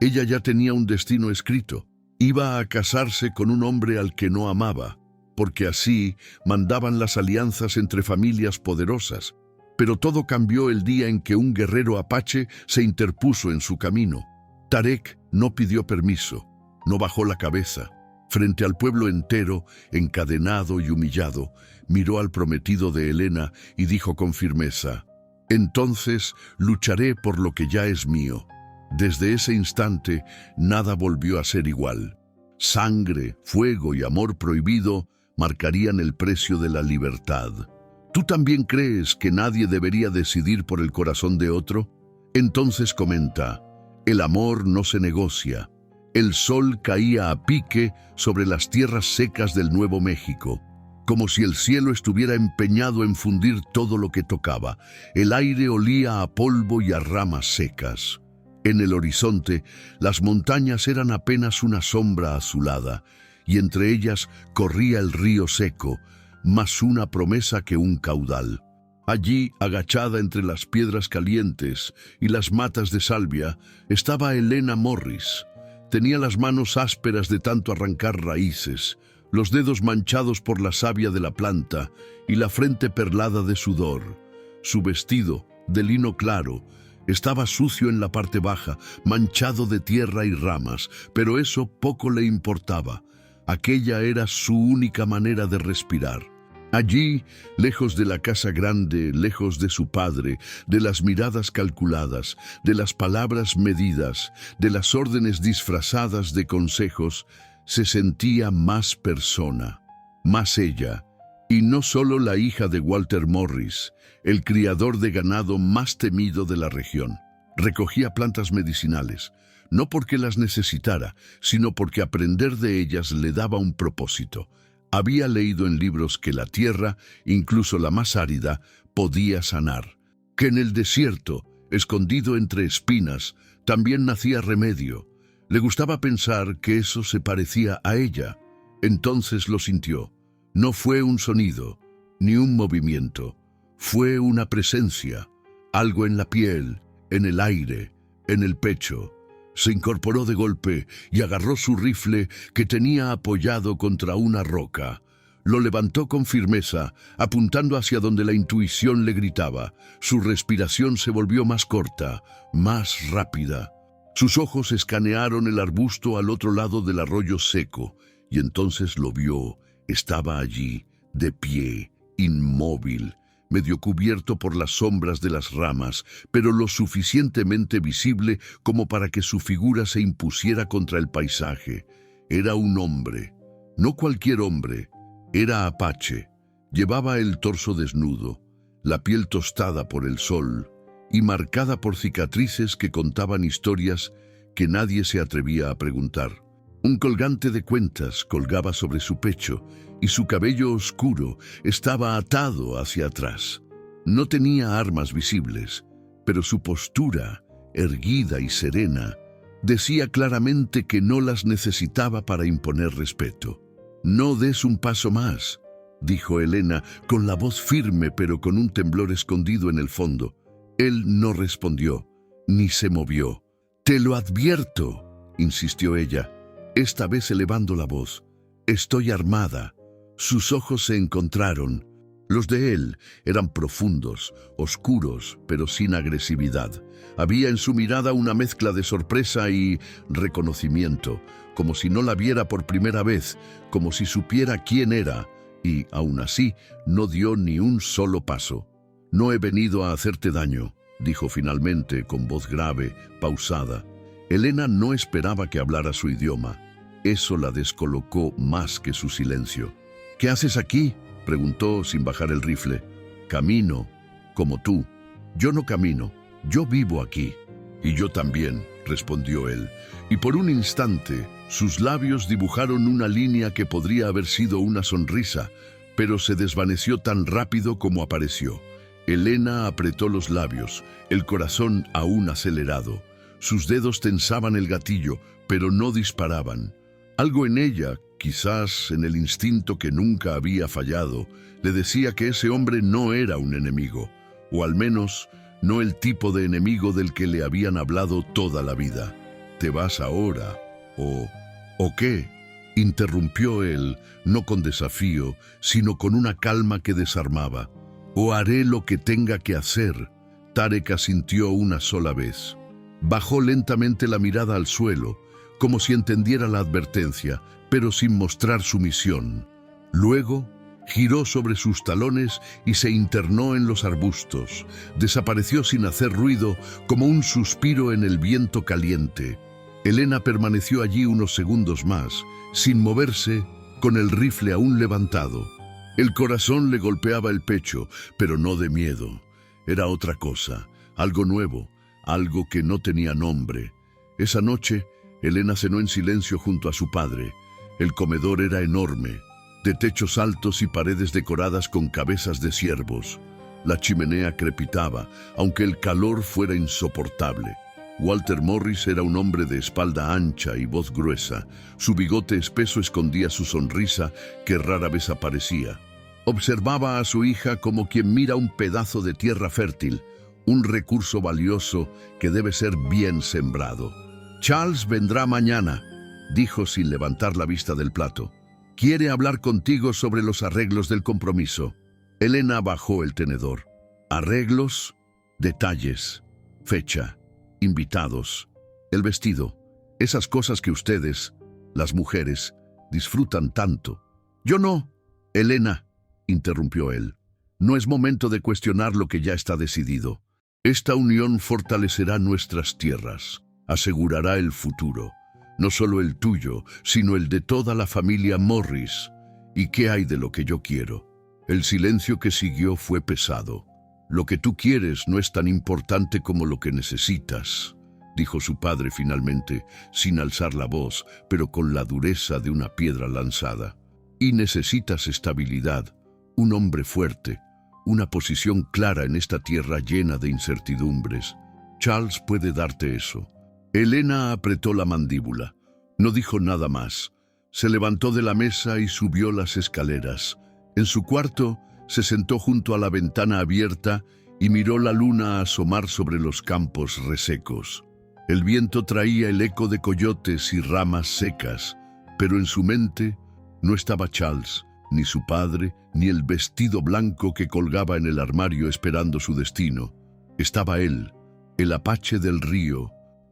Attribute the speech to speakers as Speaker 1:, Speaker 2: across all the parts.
Speaker 1: Ella ya tenía un destino escrito. Iba a casarse con un hombre al que no amaba, porque así mandaban las alianzas entre familias poderosas. Pero todo cambió el día en que un guerrero apache se interpuso en su camino. Tarek no pidió permiso, no bajó la cabeza. Frente al pueblo entero, encadenado y humillado, miró al prometido de Helena y dijo con firmeza: «Entonces lucharé por lo que ya es mío». Desde ese instante, nada volvió a ser igual. Sangre, fuego y amor prohibido marcarían el precio de la libertad. ¿Tú también crees que nadie debería decidir por el corazón de otro? Entonces comenta: «El amor no se negocia». El sol caía a pique sobre las tierras secas del Nuevo México, como si el cielo estuviera empeñado en fundir todo lo que tocaba. El aire olía a polvo y a ramas secas. En el horizonte, las montañas eran apenas una sombra azulada, y entre ellas corría el río seco, más una promesa que un caudal. Allí, agachada entre las piedras calientes y las matas de salvia, estaba Helena Morris. Tenía las manos ásperas de tanto arrancar raíces, los dedos manchados por la savia de la planta y la frente perlada de sudor. Su vestido, de lino claro, estaba sucio en la parte baja, manchado de tierra y ramas, pero eso poco le importaba. Aquella era su única manera de respirar. Allí, lejos de la casa grande, lejos de su padre, de las miradas calculadas, de las palabras medidas, de las órdenes disfrazadas de consejos, se sentía más persona, más ella, y no solo la hija de Walter Morris, el criador de ganado más temido de la región. Recogía plantas medicinales, no porque las necesitara, sino porque aprender de ellas le daba un propósito. Había leído en libros que la tierra, incluso la más árida, podía sanar, que en el desierto, escondido entre espinas, también nacía remedio. Le gustaba pensar que eso se parecía a ella. Entonces lo sintió. No fue un sonido, ni un movimiento. Fue una presencia, algo en la piel, en el aire, en el pecho. Se incorporó de golpe y agarró su rifle que tenía apoyado contra una roca. Lo levantó con firmeza, apuntando hacia donde la intuición le gritaba. Su respiración se volvió más corta, más rápida. Sus ojos escanearon el arbusto al otro lado del arroyo seco, y entonces lo vio. Estaba allí, de pie, inmóvil, medio cubierto por las sombras de las ramas, pero lo suficientemente visible como para que su figura se impusiera contra el paisaje. Era un hombre, no cualquier hombre, era apache. Llevaba el torso desnudo, la piel tostada por el sol y marcada por cicatrices que contaban historias que nadie se atrevía a preguntar. Un colgante de cuentas colgaba sobre su pecho y su cabello oscuro estaba atado hacia atrás. No tenía armas visibles, pero su postura, erguida y serena, decía claramente que no las necesitaba para imponer respeto. «No des un paso más», dijo Helena, con la voz firme pero con un temblor escondido en el fondo. Él no respondió, ni se movió. «Te lo advierto», insistió ella, esta vez elevando la voz. «Estoy armada». Sus ojos se encontraron. Los de él eran profundos, oscuros, pero sin agresividad. Había en su mirada una mezcla de sorpresa y reconocimiento, como si no la viera por primera vez, como si supiera quién era, y, aún así, no dio ni un solo paso. «No he venido a hacerte daño», dijo finalmente con voz grave, pausada. Helena no esperaba que hablara su idioma. Eso la descolocó más que su silencio. «¿Qué haces aquí?», preguntó sin bajar el rifle. «Camino, como tú». «Yo no camino, yo vivo aquí». «Y yo también», respondió él, y por un instante sus labios dibujaron una línea que podría haber sido una sonrisa, pero se desvaneció tan rápido como apareció. Helena apretó los labios, el corazón aún acelerado. Sus dedos tensaban el gatillo, pero no disparaban. Algo en ella, quizás en el instinto que nunca había fallado, le decía que ese hombre no era un enemigo, o al menos no el tipo de enemigo del que le habían hablado toda la vida. ¿Te vas ahora? ¿O qué? Interrumpió él, no con desafío, sino con una calma que desarmaba. «O haré lo que tenga que hacer». Tarek asintió una sola vez. Bajó lentamente la mirada al suelo, como si entendiera la advertencia, pero sin mostrar sumisión. Luego, giró sobre sus talones y se internó en los arbustos. Desapareció sin hacer ruido, como un suspiro en el viento caliente. Elena permaneció allí unos segundos más, sin moverse, con el rifle aún levantado. El corazón le golpeaba el pecho, pero no de miedo. Era otra cosa, algo nuevo, algo que no tenía nombre. Esa noche, Elena cenó en silencio junto a su padre. El comedor era enorme, de techos altos y paredes decoradas con cabezas de ciervos. La chimenea crepitaba, aunque el calor fuera insoportable. Walter Morris era un hombre de espalda ancha y voz gruesa. Su bigote espeso escondía su sonrisa, que rara vez aparecía. Observaba a su hija como quien mira un pedazo de tierra fértil, un recurso valioso que debe ser bien sembrado. «Charles vendrá mañana», dijo sin levantar la vista del plato. «Quiere hablar contigo sobre los arreglos del compromiso». Elena bajó el tenedor. Arreglos, detalles, fecha, invitados, el vestido, esas cosas que ustedes, las mujeres, disfrutan tanto. «Yo no, Elena», interrumpió él. «No es momento de cuestionar lo que ya está decidido. Esta unión fortalecerá nuestras tierras, asegurará el futuro, no solo el tuyo, sino el de toda la familia Morris. ¿Y qué hay de lo que yo quiero?». El silencio que siguió fue pesado. «Lo que tú quieres no es tan importante como lo que necesitas», dijo su padre finalmente, sin alzar la voz, pero con la dureza de una piedra lanzada. «Y necesitas estabilidad, un hombre fuerte, una posición clara en esta tierra llena de incertidumbres. Charles puede darte eso». Elena apretó la mandíbula. No dijo nada más. Se levantó de la mesa y subió las escaleras. En su cuarto, se sentó junto a la ventana abierta y miró la luna asomar sobre los campos resecos. El viento traía el eco de coyotes y ramas secas, pero en su mente no estaba Charles, ni su padre, ni el vestido blanco que colgaba en el armario esperando su destino. Estaba él, el apache del río.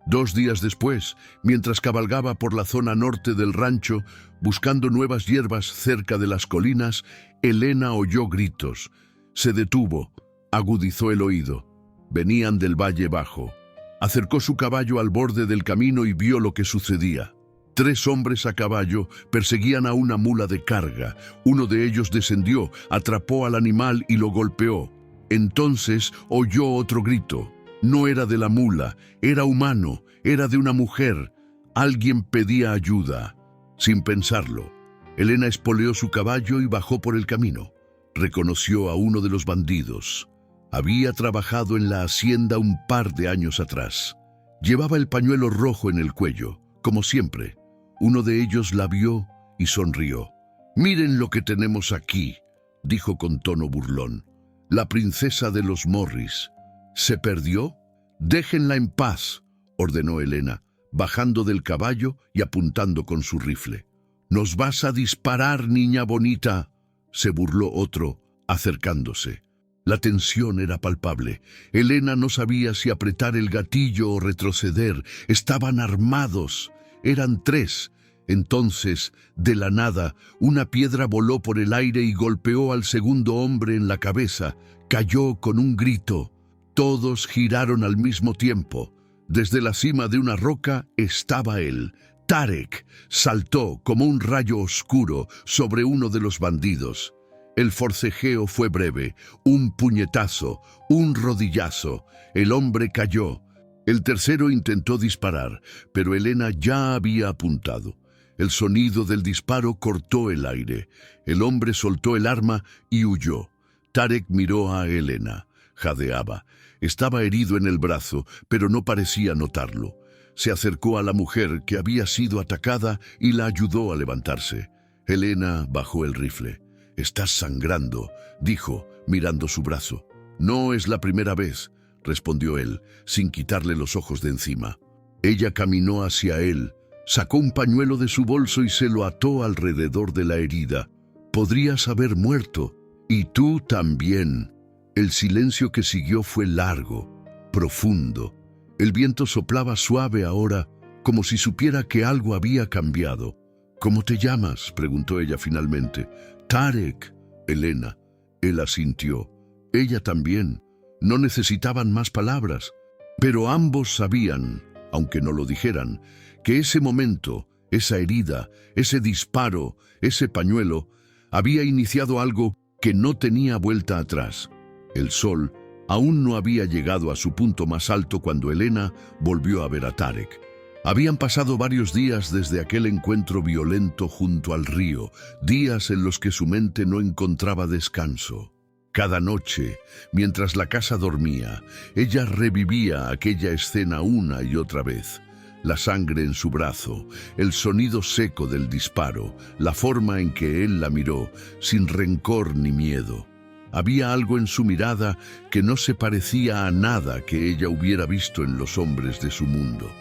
Speaker 1: 2 días después, mientras cabalgaba por la zona norte del rancho, buscando nuevas hierbas cerca de las colinas, Elena oyó gritos. Se detuvo, agudizó el oído. Venían del valle bajo. Acercó su caballo al borde del camino y vio lo que sucedía. 3 hombres a caballo perseguían a una mula de carga. Uno de ellos descendió, atrapó al animal y lo golpeó. Entonces oyó otro grito. No era de la mula, era humano, era de una mujer. Alguien pedía ayuda. Sin pensarlo, Elena espoleó su caballo y bajó por el camino. Reconoció a uno de los bandidos. Había trabajado en la hacienda un par de años atrás. Llevaba el pañuelo rojo en el cuello, como siempre. Uno de ellos la vio y sonrió. «Miren lo que tenemos aquí», dijo con tono burlón. «La princesa de los Morris. ¿Se perdió? Déjenla en paz», ordenó Elena, bajando del caballo y apuntando con su rifle. «¿Nos vas a disparar, niña bonita?», se burló otro, acercándose. La tensión era palpable. Elena no sabía si apretar el gatillo o retroceder. Estaban armados. Eran 3. Entonces, de la nada, una piedra voló por el aire y golpeó al segundo hombre en la cabeza. Cayó con un grito. Todos giraron al mismo tiempo. Desde la cima de una roca estaba él. Tarek saltó como un rayo oscuro sobre uno de los bandidos. El forcejeo fue breve. Un puñetazo, un rodillazo. El hombre cayó. El tercero intentó disparar, pero Elena ya había apuntado. El sonido del disparo cortó el aire. El hombre soltó el arma y huyó. Tarek miró a Elena. Jadeaba. Estaba herido en el brazo, pero no parecía notarlo. Se acercó a la mujer que había sido atacada y la ayudó a levantarse. Elena bajó el rifle. «Estás sangrando», dijo, mirando su brazo. «No es la primera vez», respondió él, sin quitarle los ojos de encima. Ella caminó hacia él, sacó un pañuelo de su bolso y se lo ató alrededor de la herida. Podrías haber muerto, y tú también. El silencio que siguió fue largo, profundo. El viento soplaba suave ahora, como si supiera que algo había cambiado. ¿Cómo te llamas?, preguntó ella finalmente. Tarek, Elena. Él asintió. Ella también. No necesitaban más palabras, pero ambos sabían, aunque no lo dijeran, que ese momento, esa herida, ese disparo, ese pañuelo, había iniciado algo que no tenía vuelta atrás. El sol aún no había llegado a su punto más alto cuando Elena volvió a ver a Tarek. Habían pasado varios días desde aquel encuentro violento junto al río, días en los que su mente no encontraba descanso. Cada noche, mientras la casa dormía, ella revivía aquella escena una y otra vez. La sangre en su brazo, el sonido seco del disparo, la forma en que él la miró, sin rencor ni miedo. Había algo en su mirada que no se parecía a nada que ella hubiera visto en los hombres de su mundo.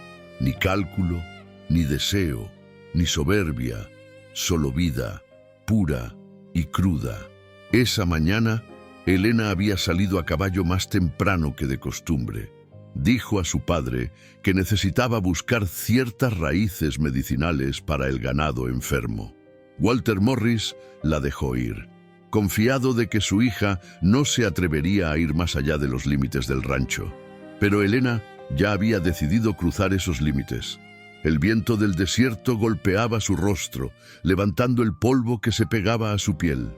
Speaker 1: Ni cálculo, ni deseo, ni soberbia, solo vida, pura y cruda. Esa mañana, Elena había salido a caballo más temprano que de costumbre. Dijo a su padre que necesitaba buscar ciertas raíces medicinales para el ganado enfermo. Walter Morris la dejó ir, confiado de que su hija no se atrevería a ir más allá de los límites del rancho. Pero Elena ya había decidido cruzar esos límites. El viento del desierto golpeaba su rostro, levantando el polvo que se pegaba a su piel.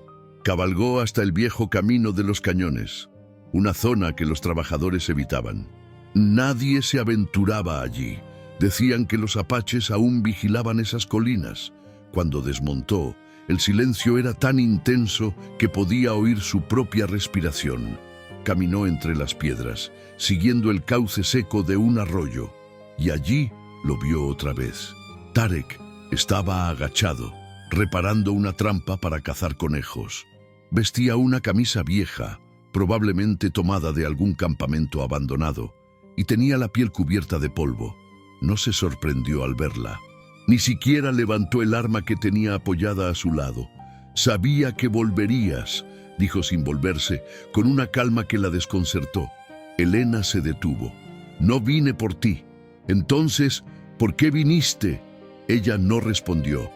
Speaker 1: Cabalgó hasta el viejo camino de los cañones, una zona que los trabajadores evitaban. Nadie se aventuraba allí. Decían que los apaches aún vigilaban esas colinas. Cuando desmontó, el silencio era tan intenso que podía oír su propia respiración. Caminó entre las piedras, siguiendo el cauce seco de un arroyo, y allí lo vio otra vez. Tarek estaba agachado, reparando una trampa para cazar conejos. Vestía una camisa vieja, probablemente tomada de algún campamento abandonado, y tenía la piel cubierta de polvo. No se sorprendió al verla. Ni siquiera levantó el arma que tenía apoyada a su lado. «Sabía que volverías», dijo sin volverse, con una calma que la desconcertó. Elena se detuvo. «No vine por ti». «Entonces, ¿por qué viniste?». Ella no respondió.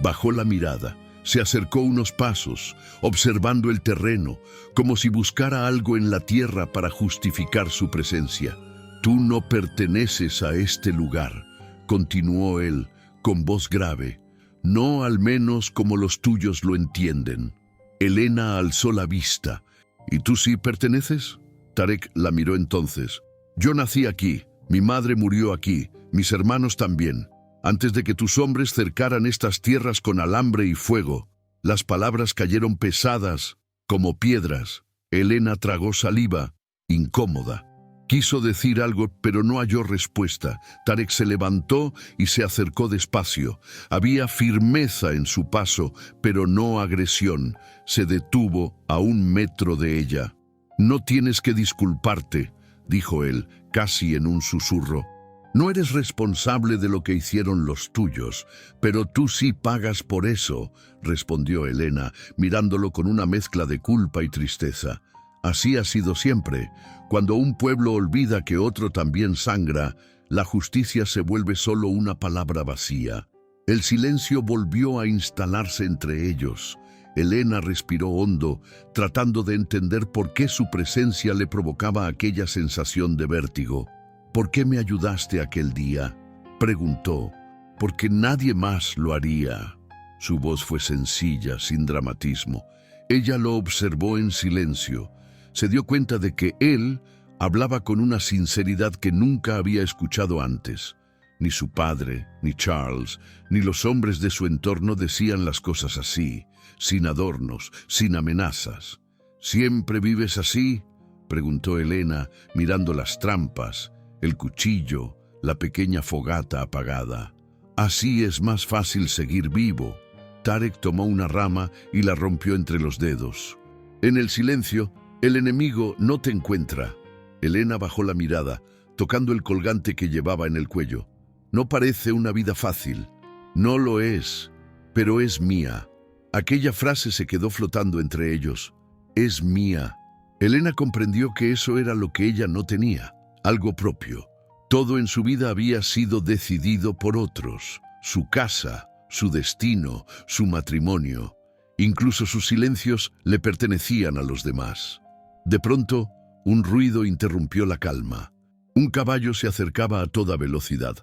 Speaker 1: Bajó la mirada, se acercó unos pasos, observando el terreno, como si buscara algo en la tierra para justificar su presencia. «Tú no perteneces a este lugar», continuó él, con voz grave. «No al menos como los tuyos lo entienden». Elena alzó la vista. «¿Y tú sí perteneces?». Tarek la miró entonces. «Yo nací aquí, mi madre murió aquí, mis hermanos también. Antes de que tus hombres cercaran estas tierras con alambre y fuego». Las palabras cayeron pesadas, como piedras. Elena tragó saliva, incómoda. Quiso decir algo, pero no halló respuesta. Tarek se levantó y se acercó despacio. Había firmeza en su paso, pero no agresión. Se detuvo a 1 metro de ella. «No tienes que disculparte», dijo él, casi en un susurro. «No eres responsable de lo que hicieron los tuyos, pero tú sí pagas por eso», respondió Elena, mirándolo con una mezcla de culpa y tristeza. «Así ha sido siempre. Cuando un pueblo olvida que otro también sangra, la justicia se vuelve solo una palabra vacía». El silencio volvió a instalarse entre ellos. Elena respiró hondo, tratando de entender por qué su presencia le provocaba aquella sensación de vértigo. «¿Por qué me ayudaste aquel día?», preguntó. «Porque nadie más lo haría». Su voz fue sencilla, sin dramatismo. Ella lo observó en silencio. Se dio cuenta de que él hablaba con una sinceridad que nunca había escuchado antes. Ni su padre, ni Charles, ni los hombres de su entorno decían las cosas así, sin adornos, sin amenazas. «¿Siempre vives así?», preguntó Elena, mirando las trampas, el cuchillo, la pequeña fogata apagada. «Así es más fácil seguir vivo». Tarek tomó una rama y la rompió entre los dedos. En el silencio, «El enemigo no te encuentra». Elena bajó la mirada, tocando el colgante que llevaba en el cuello. No parece una vida fácil. No lo es, pero es mía. Aquella frase se quedó flotando entre ellos. Es mía. Elena comprendió que eso era lo que ella no tenía, algo propio. Todo en su vida había sido decidido por otros. Su casa, su destino, su matrimonio. Incluso sus silencios le pertenecían a los demás. De pronto, un ruido interrumpió la calma. Un caballo se acercaba a toda velocidad.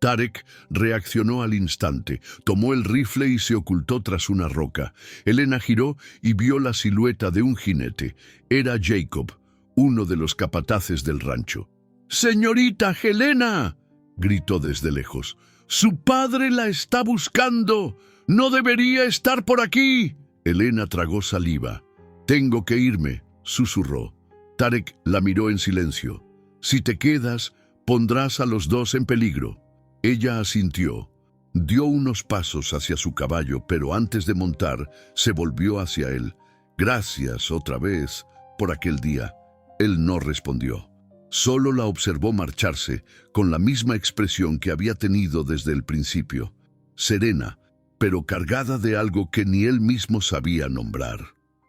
Speaker 1: Tarek reaccionó al instante, tomó el rifle y se ocultó tras una roca. Elena giró y vio la silueta de un jinete. Era Jacob, uno de los capataces del rancho. «¡Señorita Helena!», gritó desde lejos. «¡Su padre la está buscando! ¡No debería estar por aquí!». Elena tragó saliva. «Tengo que irme», susurró. Tarek la miró en silencio. «Si te quedas, pondrás a los dos en peligro». Ella asintió. Dio unos pasos hacia su caballo, pero antes de montar, se volvió hacia él. «Gracias, otra vez, por aquel día». Él no respondió. Solo la observó marcharse, con la misma expresión que había tenido desde el principio. Serena, pero cargada de algo que ni él mismo sabía nombrar.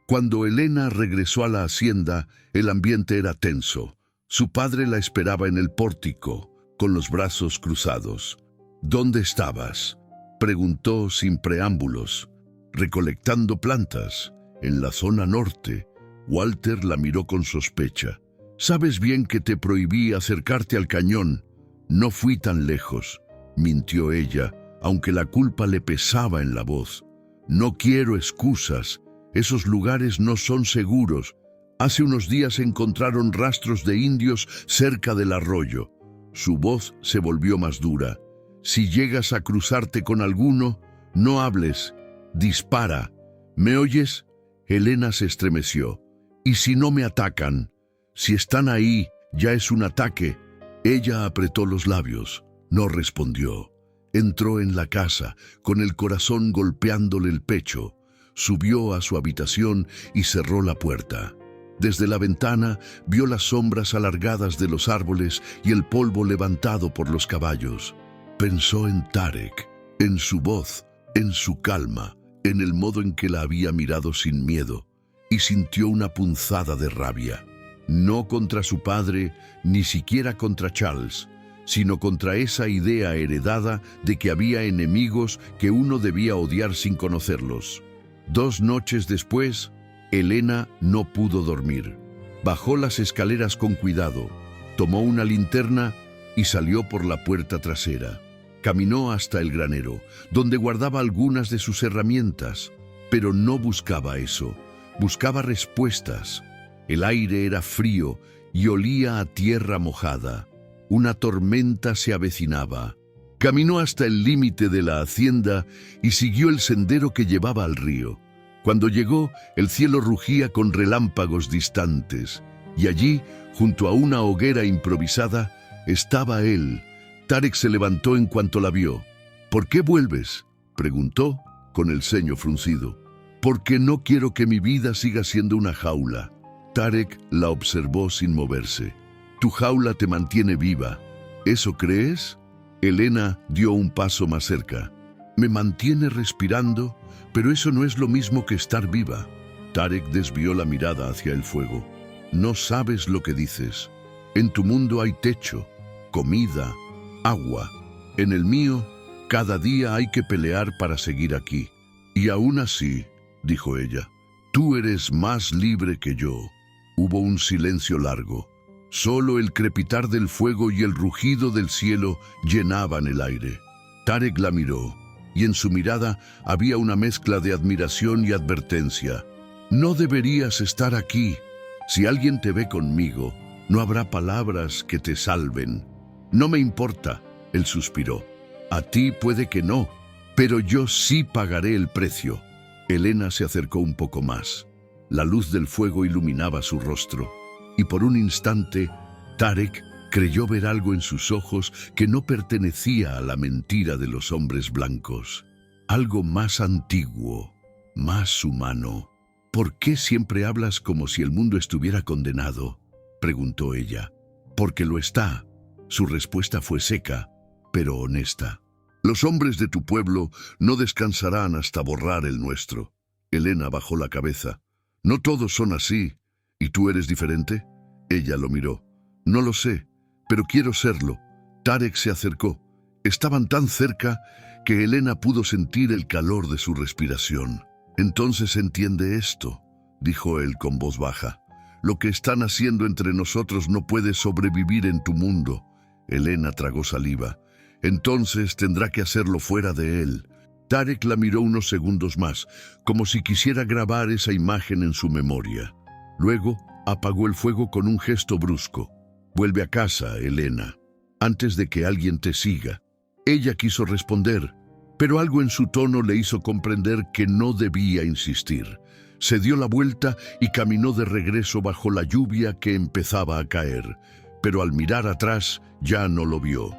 Speaker 1: Cuando Elena regresó a la hacienda, el ambiente era tenso. Su padre la esperaba en el pórtico, con los brazos cruzados. «¿Dónde estabas?», preguntó sin preámbulos. «Recolectando plantas, en la zona norte». Walter la miró con sospecha. «Sabes bien que te prohibí acercarte al cañón». «No fui tan lejos», mintió ella, aunque la culpa le pesaba en la voz. «No quiero excusas. Esos lugares no son seguros. Hace unos días encontraron rastros de indios cerca del arroyo». Su voz se volvió más dura. «Si llegas a cruzarte con alguno, no hables. Dispara. ¿Me oyes?». Elena se estremeció. «¿Y si no me atacan? Si están ahí, ya es un ataque». Ella apretó los labios. No respondió. Entró en la casa, con el corazón golpeándole el pecho. Subió a su habitación y cerró la puerta. Desde la ventana vio las sombras alargadas de los árboles y el polvo levantado por los caballos. Pensó en Tarek, en su voz, en su calma, en el modo en que la había mirado sin miedo, y sintió una punzada de rabia. No contra su padre, ni siquiera contra Charles, sino contra esa idea heredada de que había enemigos que uno debía odiar sin conocerlos. 2 noches después, Elena no pudo dormir. Bajó las escaleras con cuidado, tomó una linterna y salió por la puerta trasera. Caminó hasta el granero, donde guardaba algunas de sus herramientas, pero no buscaba eso, buscaba respuestas. El aire era frío y olía a tierra mojada. Una tormenta se avecinaba. Caminó hasta el límite de la hacienda y siguió el sendero que llevaba al río. Cuando llegó, el cielo rugía con relámpagos distantes, y allí, junto a una hoguera improvisada, estaba él. Tarek se levantó en cuanto la vio. «¿Por qué vuelves?», preguntó, con el ceño fruncido. «Porque no quiero que mi vida siga siendo una jaula». Tarek la observó sin moverse. «Tu jaula te mantiene viva. ¿Eso crees?». Elena dio un paso más cerca. «Me mantiene respirando, pero eso no es lo mismo que estar viva». Tarek desvió la mirada hacia el fuego. «No sabes lo que dices. En tu mundo hay techo, comida, agua. En el mío, cada día hay que pelear para seguir aquí. Y aún así», dijo ella, «tú eres más libre que yo». Hubo un silencio largo. Solo el crepitar del fuego y el rugido del cielo llenaban el aire. Tarek la miró, y en su mirada había una mezcla de admiración y advertencia. «No deberías estar aquí. Si alguien te ve conmigo, no habrá palabras que te salven». «No me importa», él suspiró. «A ti puede que no, pero yo sí pagaré el precio». Elena se acercó un poco más. La luz del fuego iluminaba su rostro, y por un instante, Tarek creyó ver algo en sus ojos que no pertenecía a la mentira de los hombres blancos. Algo más antiguo, más humano. «¿Por qué siempre hablas como si el mundo estuviera condenado?», preguntó ella. «Porque lo está». Su respuesta fue seca. pero honesta. Los hombres de tu pueblo no descansarán hasta borrar el nuestro. Helena bajó la cabeza. No todos son así. ¿Y tú eres diferente? Ella lo miró. No lo sé, pero quiero serlo. Tarek se acercó. Estaban tan cerca que Helena pudo sentir el calor de su respiración. Entonces entiende esto, dijo él con voz baja. Lo que están haciendo entre nosotros no puede sobrevivir en tu mundo. Helena tragó saliva. Entonces tendrá que hacerlo fuera de él. Tarek la miró unos segundos más, como si quisiera grabar esa imagen en su memoria. Luego apagó el fuego con un gesto brusco. Vuelve a casa, Helena, antes de que alguien te siga. Ella quiso responder, pero algo en su tono le hizo comprender que no debía insistir. Se dio la vuelta y caminó de regreso bajo la lluvia que empezaba a caer, pero al mirar atrás ya no lo vio.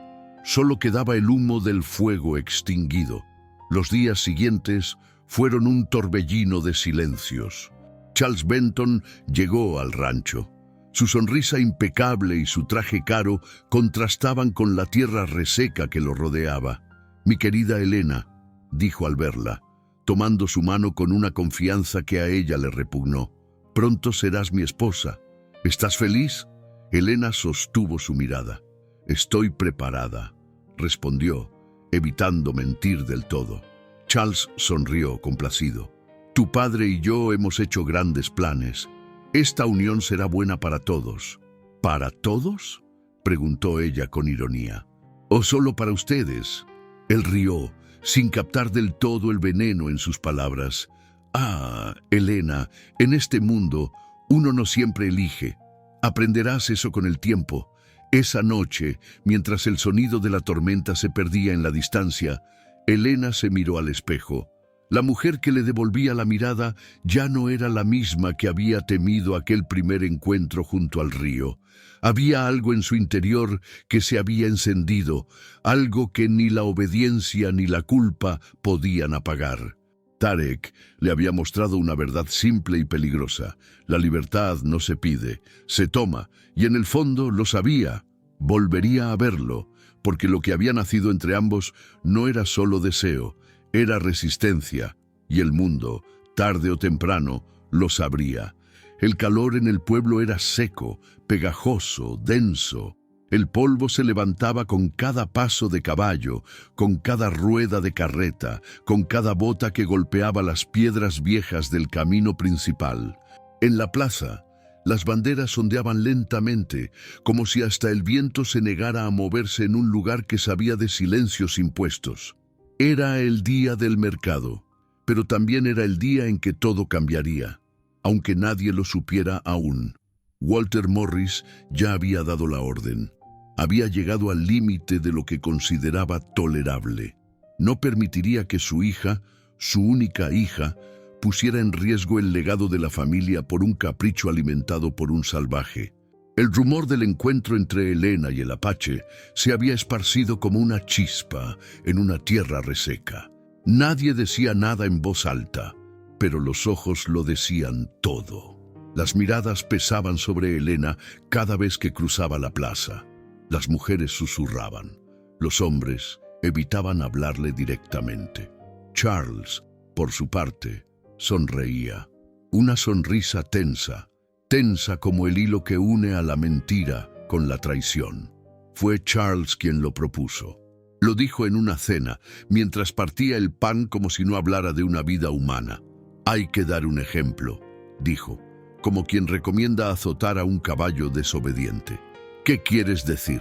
Speaker 1: Solo quedaba el humo del fuego extinguido. Los días siguientes fueron un torbellino de silencios. Charles Benton llegó al rancho. Su sonrisa impecable y su traje caro contrastaban con la tierra reseca que lo rodeaba. «Mi querida Helena», dijo al verla, tomando su mano con una confianza que a ella le repugnó. «Pronto serás mi esposa. ¿Estás feliz?» Helena sostuvo su mirada. «Estoy preparada», respondió, evitando mentir del todo. Charles sonrió complacido. «Tu padre y yo hemos hecho grandes planes. Esta unión será buena para todos». «¿Para todos?», preguntó ella con ironía. «¿O solo para ustedes?». Él rió, sin captar del todo el veneno en sus palabras. «Ah, Helena, en este mundo uno no siempre elige. Aprenderás eso con el tiempo». Esa noche, mientras el sonido de la tormenta se perdía en la distancia, Helena se miró al espejo. La mujer que le devolvía la mirada ya no era la misma que había temido aquel primer encuentro junto al río. Había algo en su interior que se había encendido, algo que ni la obediencia ni la culpa podían apagar. Tarek le había mostrado una verdad simple y peligrosa. La libertad no se pide, se toma, y en el fondo lo sabía. Volvería a verlo, porque lo que había nacido entre ambos no era solo deseo, era resistencia, y el mundo, tarde o temprano, lo sabría. El calor en el pueblo era seco, pegajoso, denso. El polvo se levantaba con cada paso de caballo, con cada rueda de carreta, con cada bota que golpeaba las piedras viejas del camino principal. En la plaza, las banderas ondeaban lentamente, como si hasta el viento se negara a moverse en un lugar que sabía de silencios impuestos. Era el día del mercado, pero también era el día en que todo cambiaría, aunque nadie lo supiera aún. Walter Morris ya había dado la orden. Había llegado al límite de lo que consideraba tolerable. No permitiría que su hija, su única hija, pusiera en riesgo el legado de la familia por un capricho alimentado por un salvaje. El rumor del encuentro entre Helena y el Apache se había esparcido como una chispa en una tierra reseca. Nadie decía nada en voz alta, pero los ojos lo decían todo. Las miradas pesaban sobre Helena cada vez que cruzaba la plaza. Las mujeres susurraban. Los hombres evitaban hablarle directamente. Charles, por su parte, sonreía. Una sonrisa tensa, tensa como el hilo que une a la mentira con la traición. Fue Charles quien lo propuso. Lo dijo en una cena, mientras partía el pan como si no hablara de una vida humana. «Hay que dar un ejemplo», dijo, como quien recomienda azotar a un caballo desobediente. «¿Qué quieres decir?»,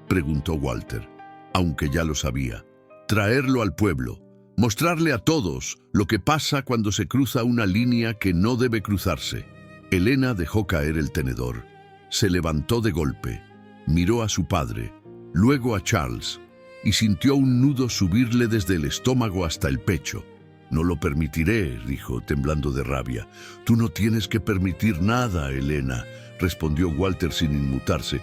Speaker 1: preguntó Walter, aunque ya lo sabía. «Traerlo al pueblo, mostrarle a todos lo que pasa cuando se cruza una línea que no debe cruzarse». Helena dejó caer el tenedor. Se levantó de golpe, miró a su padre, luego a Charles, y sintió un nudo subirle desde el estómago hasta el pecho. «No lo permitiré», dijo, temblando de rabia. «Tú no tienes que permitir nada, Helena», respondió Walter sin inmutarse.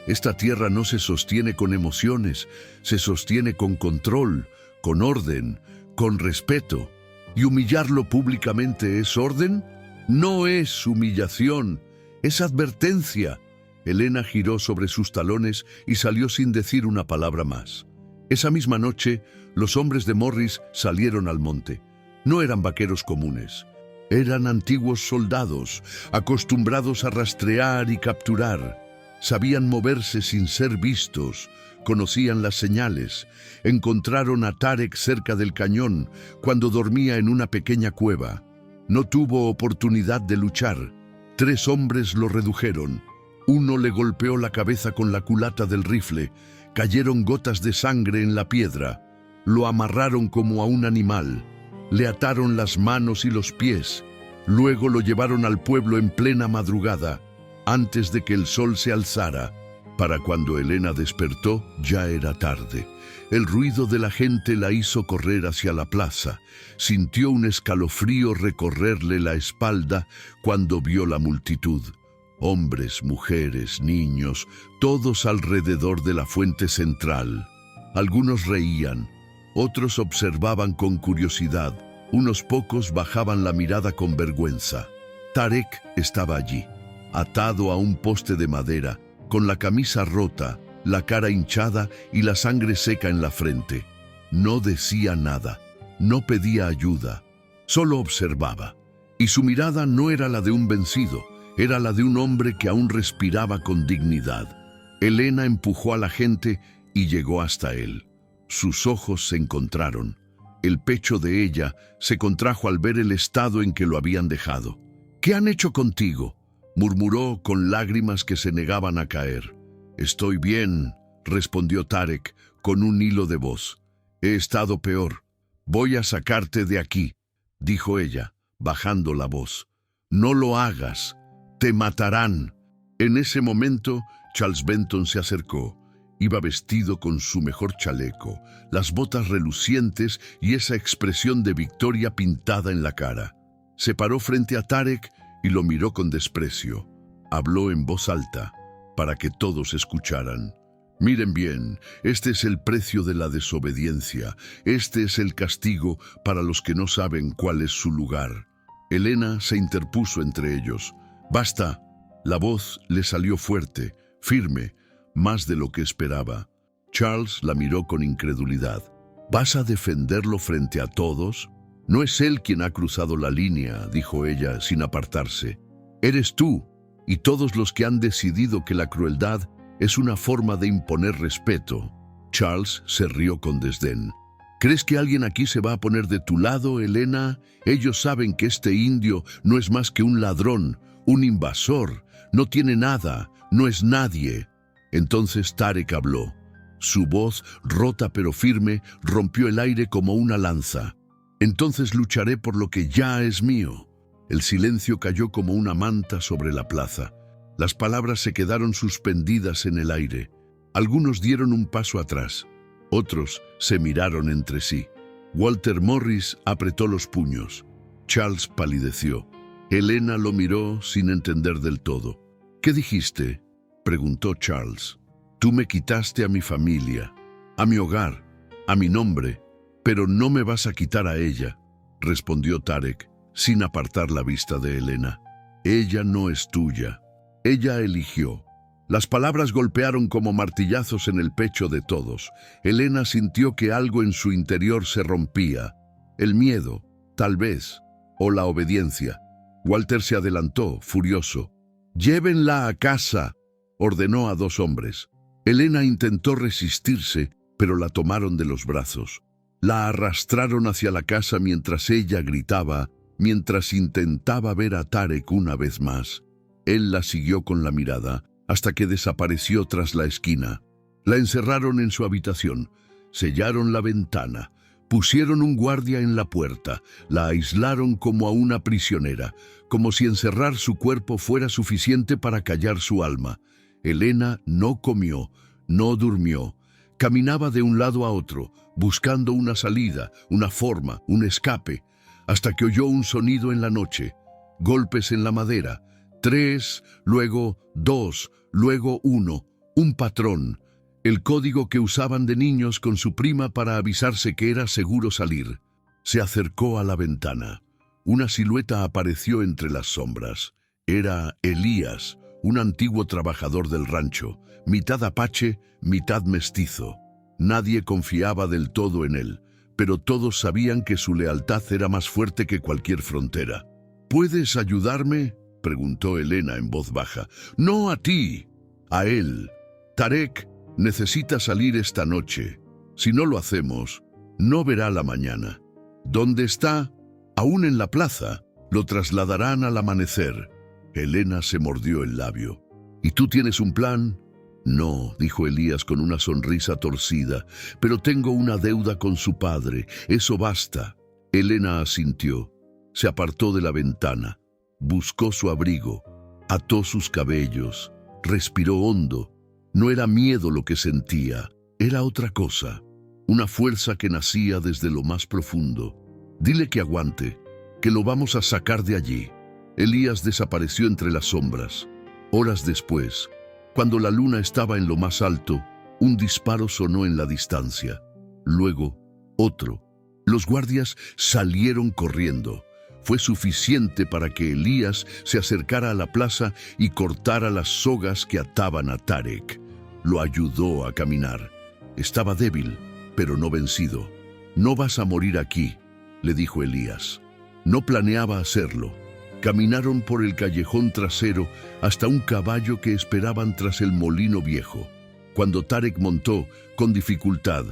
Speaker 1: «Esta tierra no se sostiene con emociones, se sostiene con control, con orden, con respeto. ¿Y humillarlo públicamente es orden? No es humillación, es advertencia». Helena giró sobre sus talones y salió sin decir una palabra más. Esa misma noche, los hombres de Morris salieron al monte. No eran vaqueros comunes. Eran antiguos soldados, acostumbrados a rastrear y capturar. Sabían moverse sin ser vistos, conocían las señales. Encontraron a Tarek cerca del cañón, cuando dormía en una pequeña cueva. No tuvo oportunidad de luchar. 3 hombres lo redujeron. Uno le golpeó la cabeza con la culata del rifle. Cayeron gotas de sangre en la piedra. Lo amarraron como a un animal. Le ataron las manos y los pies. Luego lo llevaron al pueblo en plena madrugada, antes de que el sol se alzara. Para cuando Elena despertó, ya era tarde. El ruido de la gente la hizo correr hacia la plaza. Sintió un escalofrío recorrerle la espalda cuando vio la multitud. Hombres, mujeres, niños, todos alrededor de la fuente central. Algunos reían, otros observaban con curiosidad, unos pocos bajaban la mirada con vergüenza. Tarek estaba allí, atado a un poste de madera, con la camisa rota, la cara hinchada y la sangre seca en la frente. No decía nada, no pedía ayuda, solo observaba. Y su mirada no era la de un vencido, era la de un hombre que aún respiraba con dignidad. Elena empujó a la gente y llegó hasta él. Sus ojos se encontraron. El pecho de ella se contrajo al ver el estado en que lo habían dejado. «¿Qué han hecho contigo?», murmuró con lágrimas que se negaban a caer. «Estoy bien», respondió Tarek con un hilo de voz. «He estado peor. Voy a sacarte de aquí», dijo ella, bajando la voz. «No lo hagas. Te matarán». En ese momento, Charles Benton se acercó. Iba vestido con su mejor chaleco, las botas relucientes y esa expresión de victoria pintada en la cara. Se paró frente a Tarek y lo miró con desprecio. Habló en voz alta, para que todos escucharan. «Miren bien, este es el precio de la desobediencia. Este es el castigo para los que no saben cuál es su lugar». Elena se interpuso entre ellos. «Basta». La voz le salió fuerte, firme, más de lo que esperaba. Charles la miró con incredulidad. «¿Vas a defenderlo frente a todos?» «No es él quien ha cruzado la línea», dijo ella sin apartarse. «Eres tú y todos los que han decidido que la crueldad es una forma de imponer respeto». Charles se rió con desdén. «¿Crees que alguien aquí se va a poner de tu lado, Elena? Ellos saben que este indio no es más que un ladrón, un invasor. No tiene nada, no es nadie». Entonces Tarek habló. Su voz, rota pero firme, rompió el aire como una lanza. «Entonces lucharé por lo que ya es mío». El silencio cayó como una manta sobre la plaza. Las palabras se quedaron suspendidas en el aire. Algunos dieron un paso atrás. Otros se miraron entre sí. Walter Morris apretó los puños. Charles palideció. Elena lo miró sin entender del todo. «¿Qué dijiste?», preguntó Charles. «Tú me quitaste a mi familia, a mi hogar, a mi nombre, pero no me vas a quitar a ella», respondió Tarek, sin apartar la vista de Elena. «Ella no es tuya. Ella eligió». Las palabras golpearon como martillazos en el pecho de todos. Elena sintió que algo en su interior se rompía. El miedo, tal vez, o la obediencia. Walter se adelantó, furioso. «Llévenla a casa», ordenó a 2 hombres. Elena intentó resistirse, pero la tomaron de los brazos. La arrastraron hacia la casa mientras ella gritaba, mientras intentaba ver a Tarek una vez más. Él la siguió con la mirada, hasta que desapareció tras la esquina. La encerraron en su habitación, sellaron la ventana, pusieron un guardia en la puerta, la aislaron como a una prisionera, como si encerrar su cuerpo fuera suficiente para callar su alma. Elena no comió, no durmió. Caminaba de un lado a otro, buscando una salida, una forma, un escape, hasta que oyó un sonido en la noche. Golpes en la madera. 3, luego 2, luego 1. Un patrón. El código que usaban de niños con su prima para avisarse que era seguro salir. Se acercó a la ventana. Una silueta apareció entre las sombras. Era Elías, un antiguo trabajador del rancho, mitad apache, mitad mestizo. Nadie confiaba del todo en él, pero todos sabían que su lealtad era más fuerte que cualquier frontera. ¿Puedes ayudarme?, preguntó Helena en voz baja. No a ti, a él. Tarek necesita salir esta noche. Si no lo hacemos, no verá la mañana. ¿Dónde está? Aún en la plaza. Lo trasladarán al amanecer. Helena se mordió el labio. ¿Y tú tienes un plan? No, dijo Elías con una sonrisa torcida, pero tengo una deuda con su padre. Eso basta. Helena asintió. Se apartó de la ventana. Buscó su abrigo. Ató sus cabellos. Respiró hondo. No era miedo lo que sentía. Era otra cosa. Una fuerza que nacía desde lo más profundo. Dile que aguante, que lo vamos a sacar de allí. Elías desapareció entre las sombras. Horas después, cuando la luna estaba en lo más alto, un disparo sonó en la distancia. Luego, otro. Los guardias salieron corriendo. Fue suficiente para que Elías se acercara a la plaza y cortara las sogas que ataban a Tarek. Lo ayudó a caminar. Estaba débil, pero no vencido. No vas a morir aquí, le dijo Elías. No planeaba hacerlo. Caminaron por el callejón trasero hasta un caballo que esperaban tras el molino viejo. Cuando Tarek montó, con dificultad,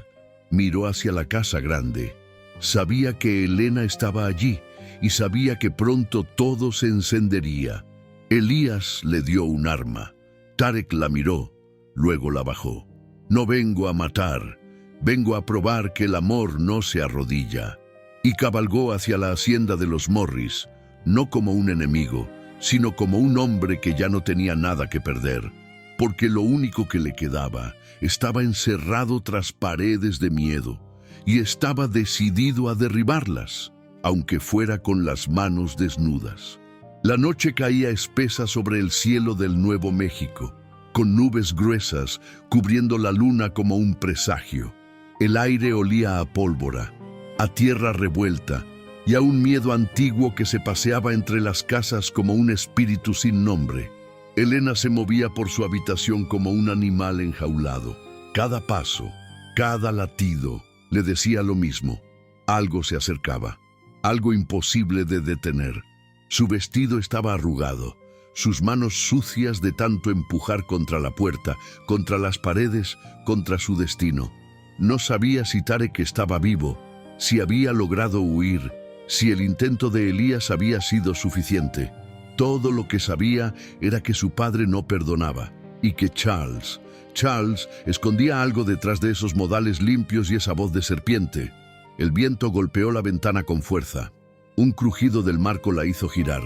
Speaker 1: miró hacia la casa grande. Sabía que Helena estaba allí y sabía que pronto todo se encendería. Elías le dio un arma. Tarek la miró, luego la bajó. No vengo a matar, vengo a probar que el amor no se arrodilla. Y cabalgó hacia la hacienda de los Morris, no como un enemigo, sino como un hombre que ya no tenía nada que perder, porque lo único que le quedaba estaba encerrado tras paredes de miedo, y estaba decidido a derribarlas, aunque fuera con las manos desnudas. La noche caía espesa sobre el cielo del Nuevo México, con nubes gruesas cubriendo la luna como un presagio. El aire olía a pólvora, a tierra revuelta y a un miedo antiguo que se paseaba entre las casas como un espíritu sin nombre. Helena se movía por su habitación como un animal enjaulado. Cada paso, cada latido, le decía lo mismo. Algo se acercaba, algo imposible de detener. Su vestido estaba arrugado, sus manos sucias de tanto empujar contra la puerta, contra las paredes, contra su destino. No sabía si Tarek estaba vivo, si había logrado huir, si el intento de Elías había sido suficiente. Todo lo que sabía era que su padre no perdonaba y que Charles escondía algo detrás de esos modales limpios y esa voz de serpiente. El viento golpeó la ventana con fuerza. Un crujido del marco la hizo girar.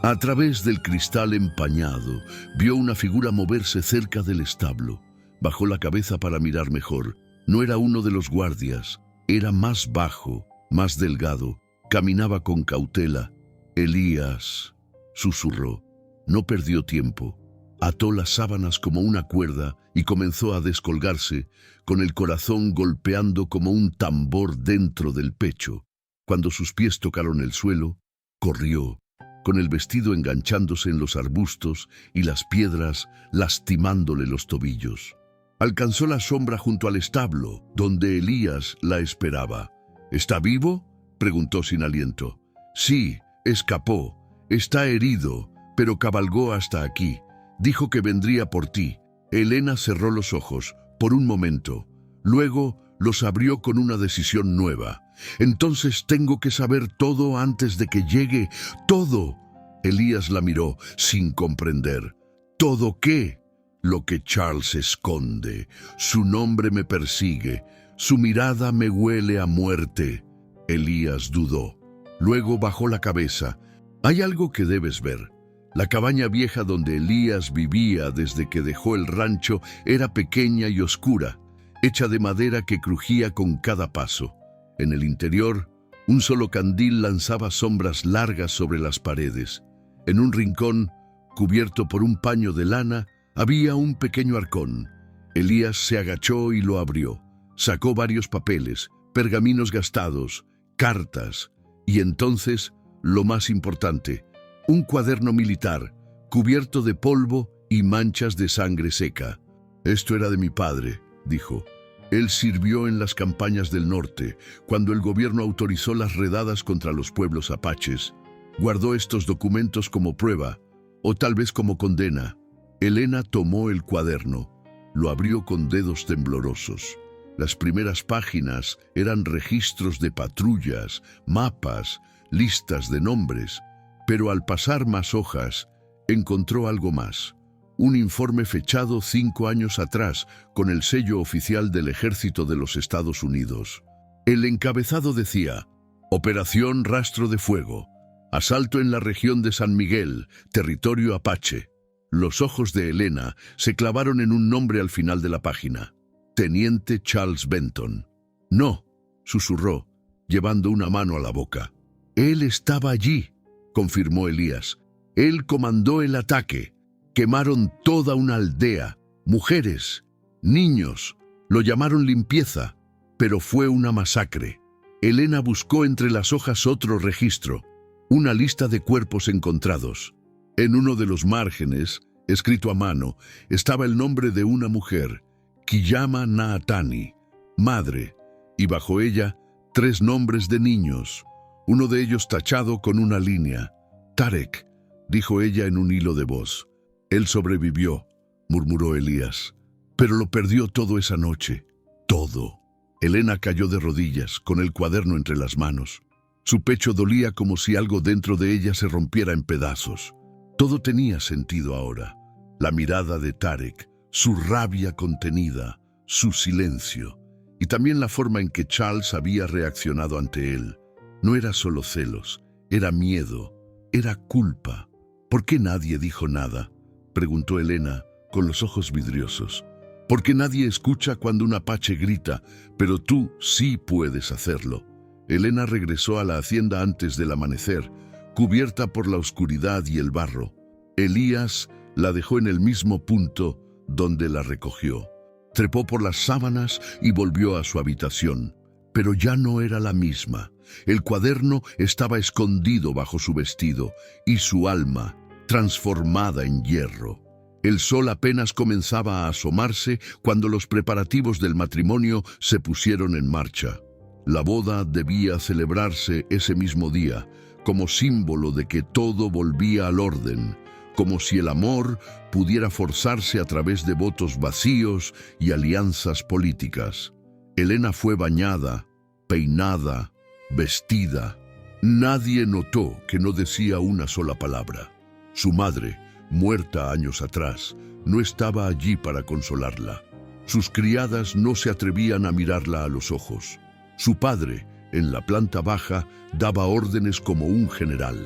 Speaker 1: A través del cristal empañado, vio una figura moverse cerca del establo. Bajó la cabeza para mirar mejor. No era uno de los guardias. Era más bajo, más delgado. Caminaba con cautela. Elías, susurró. No perdió tiempo. Ató las sábanas como una cuerda y comenzó a descolgarse, con el corazón golpeando como un tambor dentro del pecho. Cuando sus pies tocaron el suelo, corrió, con el vestido enganchándose en los arbustos y las piedras lastimándole los tobillos. Alcanzó la sombra junto al establo, donde Elías la esperaba. ¿Está vivo?, preguntó sin aliento. Sí, escapó. Está herido, pero cabalgó hasta aquí. Dijo que vendría por ti. Helena cerró los ojos, por un momento. Luego los abrió con una decisión nueva. Entonces tengo que saber todo antes de que llegue. ¡Todo! Elías la miró, sin comprender. ¿Todo qué? Lo que Charles esconde. Su nombre me persigue. Su mirada me huele a muerte. Elías dudó. Luego bajó la cabeza. Hay algo que debes ver. La cabaña vieja donde Elías vivía desde que dejó el rancho era pequeña y oscura, hecha de madera que crujía con cada paso. En el interior, un solo candil lanzaba sombras largas sobre las paredes. En un rincón, cubierto por un paño de lana, había un pequeño arcón. Elías se agachó y lo abrió. Sacó varios papeles, pergaminos gastados, cartas, y entonces, lo más importante, un cuaderno militar, cubierto de polvo y manchas de sangre seca. Esto era de mi padre, dijo. Él sirvió en las campañas del norte, cuando el gobierno autorizó las redadas contra los pueblos apaches. Guardó estos documentos como prueba, o tal vez como condena. Elena tomó el cuaderno, lo abrió con dedos temblorosos. Las primeras páginas eran registros de patrullas, mapas, listas de nombres, pero al pasar más hojas, encontró algo más. Un informe fechado 5 años atrás con el sello oficial del Ejército de los Estados Unidos. El encabezado decía: Operación Rastro de Fuego, asalto en la región de San Miguel, territorio apache. Los ojos de Elena se clavaron en un nombre al final de la página: Teniente Charles Benton. No, susurró, llevando una mano a la boca. Él estaba allí, confirmó Elías. Él comandó el ataque. Quemaron toda una aldea, mujeres, niños. Lo llamaron limpieza, pero fue una masacre. Elena buscó entre las hojas otro registro, una lista de cuerpos encontrados. En uno de los márgenes, escrito a mano, estaba el nombre de una mujer, Kiyama Naatani, madre, y bajo ella 3 nombres de niños, uno de ellos tachado con una línea. Tarek, dijo ella en un hilo de voz. Él sobrevivió, murmuró Elías, pero lo perdió todo esa noche, todo. Elena cayó de rodillas, con el cuaderno entre las manos. Su pecho dolía como si algo dentro de ella se rompiera en pedazos. Todo tenía sentido ahora. La mirada de Tarek, su rabia contenida, su silencio, y también la forma en que Charles había reaccionado ante él. No era solo celos, era miedo, era culpa. ¿Por qué nadie dijo nada?, preguntó Elena, con los ojos vidriosos. ¿Por qué nadie escucha cuando un apache grita, pero tú sí puedes hacerlo? Elena regresó a la hacienda antes del amanecer, cubierta por la oscuridad y el barro. Elías la dejó en el mismo punto donde la recogió. Trepó por las sábanas y volvió a su habitación, pero ya no era la misma. El cuaderno estaba escondido bajo su vestido y su alma, transformada en hierro. El sol apenas comenzaba a asomarse cuando los preparativos del matrimonio se pusieron en marcha. La boda debía celebrarse ese mismo día, como símbolo de que todo volvía al orden, como si el amor pudiera forzarse a través de votos vacíos y alianzas políticas. Elena fue bañada, peinada, vestida. Nadie notó que no decía una sola palabra. Su madre, muerta años atrás, no estaba allí para consolarla. Sus criadas no se atrevían a mirarla a los ojos. Su padre, en la planta baja, daba órdenes como un general.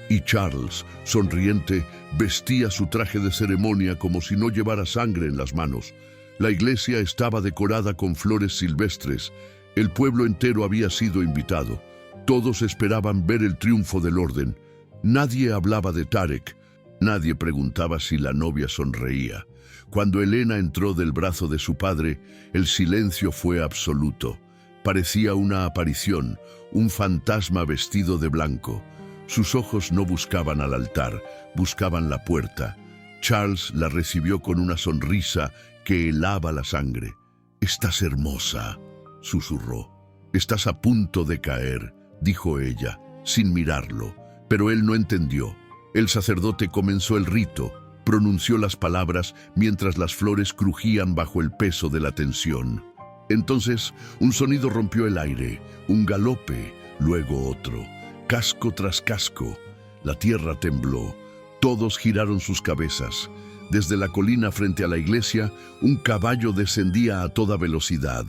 Speaker 1: Y Charles, sonriente, vestía su traje de ceremonia como si no llevara sangre en las manos. La iglesia estaba decorada con flores silvestres. El pueblo entero había sido invitado. Todos esperaban ver el triunfo del orden. Nadie hablaba de Tarek. Nadie preguntaba si la novia sonreía. Cuando Elena entró del brazo de su padre, el silencio fue absoluto. Parecía una aparición, un fantasma vestido de blanco. Sus ojos no buscaban al altar, buscaban la puerta. Charles la recibió con una sonrisa que helaba la sangre. «Estás hermosa», susurró. «Estás a punto de caer», dijo ella, sin mirarlo, pero él no entendió. El sacerdote comenzó el rito, pronunció las palabras mientras las flores crujían bajo el peso de la tensión. Entonces, un sonido rompió el aire, un galope, luego otro, casco tras casco. La tierra tembló, todos giraron sus cabezas. Desde la colina frente a la iglesia, un caballo descendía a toda velocidad.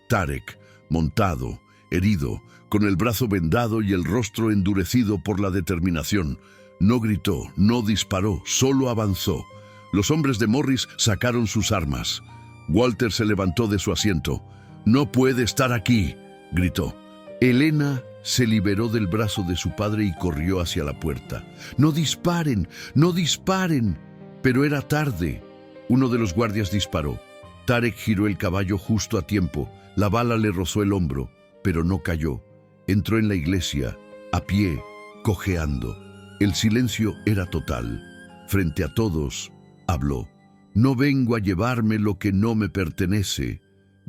Speaker 1: Tarek, montado, herido, con el brazo vendado y el rostro endurecido por la determinación. No gritó, no disparó, solo avanzó. Los hombres de Morris sacaron sus armas. Walter se levantó de su asiento. «No puede estar aquí», gritó. Elena se liberó del brazo de su padre y corrió hacia la puerta. «No disparen, no disparen». Pero era tarde. Uno de los guardias disparó. Tarek giró el caballo justo a tiempo. La bala le rozó el hombro, pero no cayó. Entró en la iglesia, a pie, cojeando. El silencio era total. Frente a todos, habló. «No vengo a llevarme lo que no me pertenece.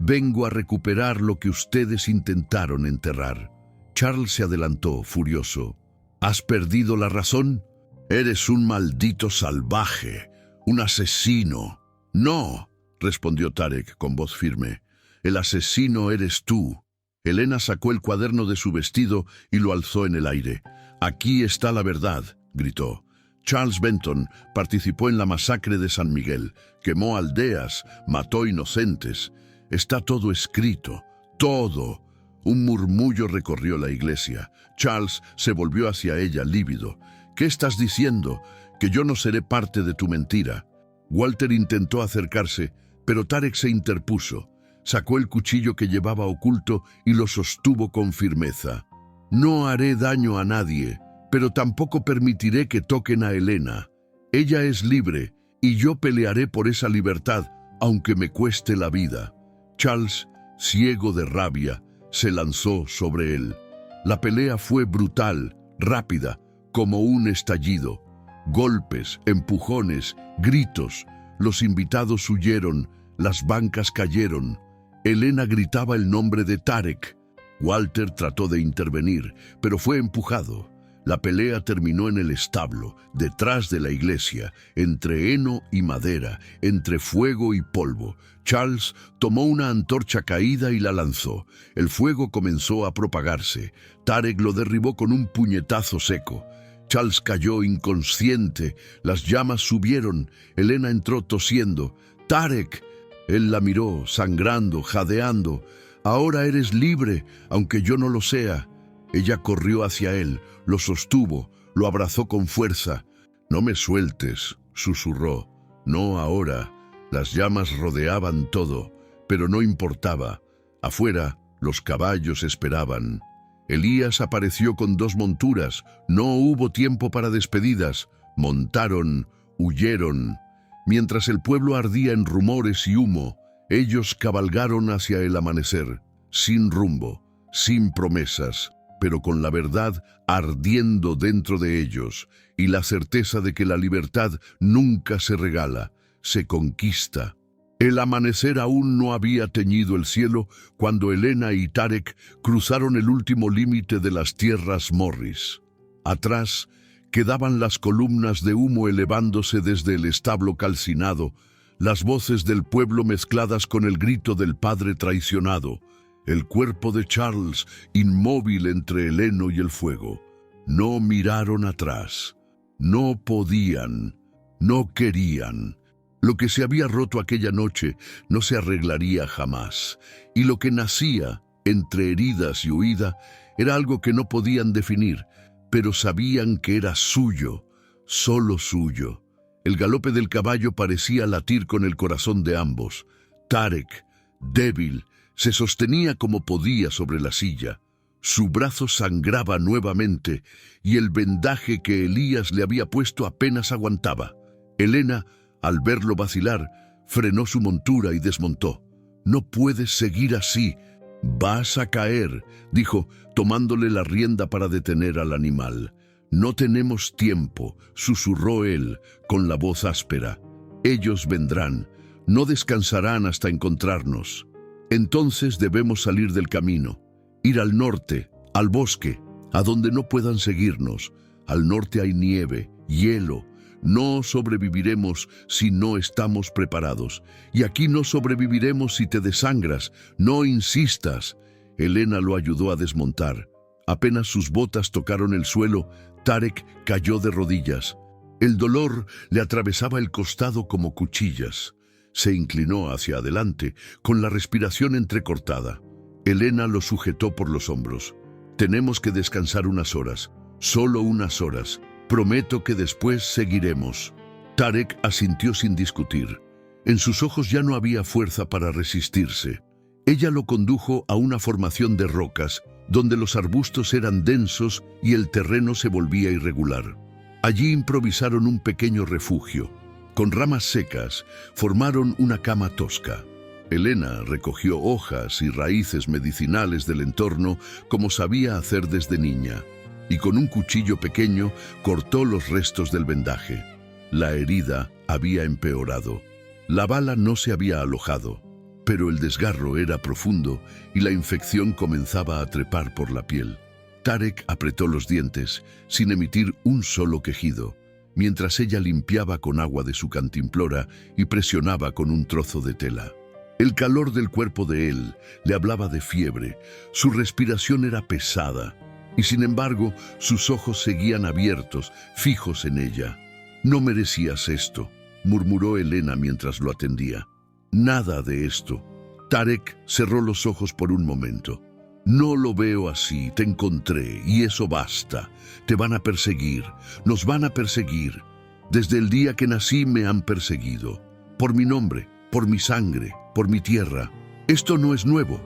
Speaker 1: Vengo a recuperar lo que ustedes intentaron enterrar. Charles se adelantó, furioso. ¿Has perdido la razón? Eres un maldito salvaje, un asesino. No, respondió Tarek con voz firme. El asesino eres tú. Elena sacó el cuaderno de su vestido y lo alzó en el aire. Aquí está la verdad, gritó. Charles Benton participó en la masacre de San Miguel, quemó aldeas, mató inocentes. Está todo escrito, todo. Un murmullo recorrió la iglesia. Charles se volvió hacia ella lívido. ¿Qué estás diciendo? Que yo no seré parte de tu mentira. Walter intentó acercarse, pero Tarek se interpuso. Sacó el cuchillo que llevaba oculto y lo sostuvo con firmeza. No haré daño a nadie, pero tampoco permitiré que toquen a Elena. Ella es libre y yo pelearé por esa libertad, aunque me cueste la vida. Charles, ciego de rabia, se lanzó sobre él. La pelea fue brutal, rápida, como un estallido. Golpes, empujones, gritos. Los invitados huyeron, las bancas cayeron. Elena gritaba el nombre de Tarek. Walter trató de intervenir, pero fue empujado. La pelea terminó en el establo, detrás de la iglesia, entre heno y madera, entre fuego y polvo. Charles tomó una antorcha caída y la lanzó. El fuego comenzó a propagarse. Tarek lo derribó con un puñetazo seco. Charles cayó inconsciente. Las llamas subieron. Elena entró tosiendo. ¡Tarek! Él la miró, sangrando, jadeando. Ahora eres libre, aunque yo no lo sea. Ella corrió hacia él, lo sostuvo, lo abrazó con fuerza. No me sueltes, susurró. No ahora. Las llamas rodeaban todo, pero no importaba. Afuera, los caballos esperaban. Elías apareció con 2 monturas. No hubo tiempo para despedidas. Montaron, huyeron. Mientras el pueblo ardía en rumores y humo, ellos cabalgaron hacia el amanecer, sin rumbo, sin promesas, pero con la verdad ardiendo dentro de ellos y la certeza de que la libertad nunca se regala, se conquista. El amanecer aún no había teñido el cielo cuando Elena y Tarek cruzaron el último límite de las tierras Morris. Atrás quedaban las columnas de humo elevándose desde el establo calcinado, las voces del pueblo mezcladas con el grito del padre traicionado, el cuerpo de Charles inmóvil entre el heno y el fuego. No miraron atrás, no podían, no querían. Lo que se había roto aquella noche no se arreglaría jamás, y lo que nacía entre heridas y huida era algo que no podían definir, pero sabían que era suyo, solo suyo. El galope del caballo parecía latir con el corazón de ambos. Tarek, débil, se sostenía como podía sobre la silla. Su brazo sangraba nuevamente y el vendaje que Elías le había puesto apenas aguantaba. Elena, al verlo vacilar, frenó su montura y desmontó. «No puedes seguir así. Vas a caer», dijo, tomándole la rienda para detener al animal. «No tenemos tiempo», susurró él, con la voz áspera. «Ellos vendrán. No descansarán hasta encontrarnos. Entonces debemos salir del camino, ir al norte, al bosque, a donde no puedan seguirnos. Al norte hay nieve, hielo. No sobreviviremos si no estamos preparados. Y aquí no sobreviviremos si te desangras. No insistas». Elena lo ayudó a desmontar. Apenas sus botas tocaron el suelo, Tarek cayó de rodillas. El dolor le atravesaba el costado como cuchillas. Se inclinó hacia adelante, con la respiración entrecortada. Elena lo sujetó por los hombros. «Tenemos que descansar unas horas, solo unas horas. Prometo que después seguiremos». Tarek asintió sin discutir. En sus ojos ya no había fuerza para resistirse. Ella lo condujo a una formación de rocas, donde los arbustos eran densos y el terreno se volvía irregular. Allí improvisaron un pequeño refugio. Con ramas secas, formaron una cama tosca. Elena recogió hojas y raíces medicinales del entorno como sabía hacer desde niña, y con un cuchillo pequeño cortó los restos del vendaje. La herida había empeorado. La bala no se había alojado, pero el desgarro era profundo y la infección comenzaba a trepar por la piel. Tarek apretó los dientes, sin emitir un solo quejido, mientras ella limpiaba con agua de su cantimplora y presionaba con un trozo de tela. El calor del cuerpo de él le hablaba de fiebre, su respiración era pesada, y sin embargo sus ojos seguían abiertos, fijos en ella. «No merecías esto», murmuró Elena mientras lo atendía. «Nada de esto». Tarek cerró los ojos por un momento. «No lo veo así, te encontré, y eso basta. Te van a perseguir, nos van a perseguir. Desde el día que nací me han perseguido. Por mi nombre, por mi sangre, por mi tierra. Esto no es nuevo.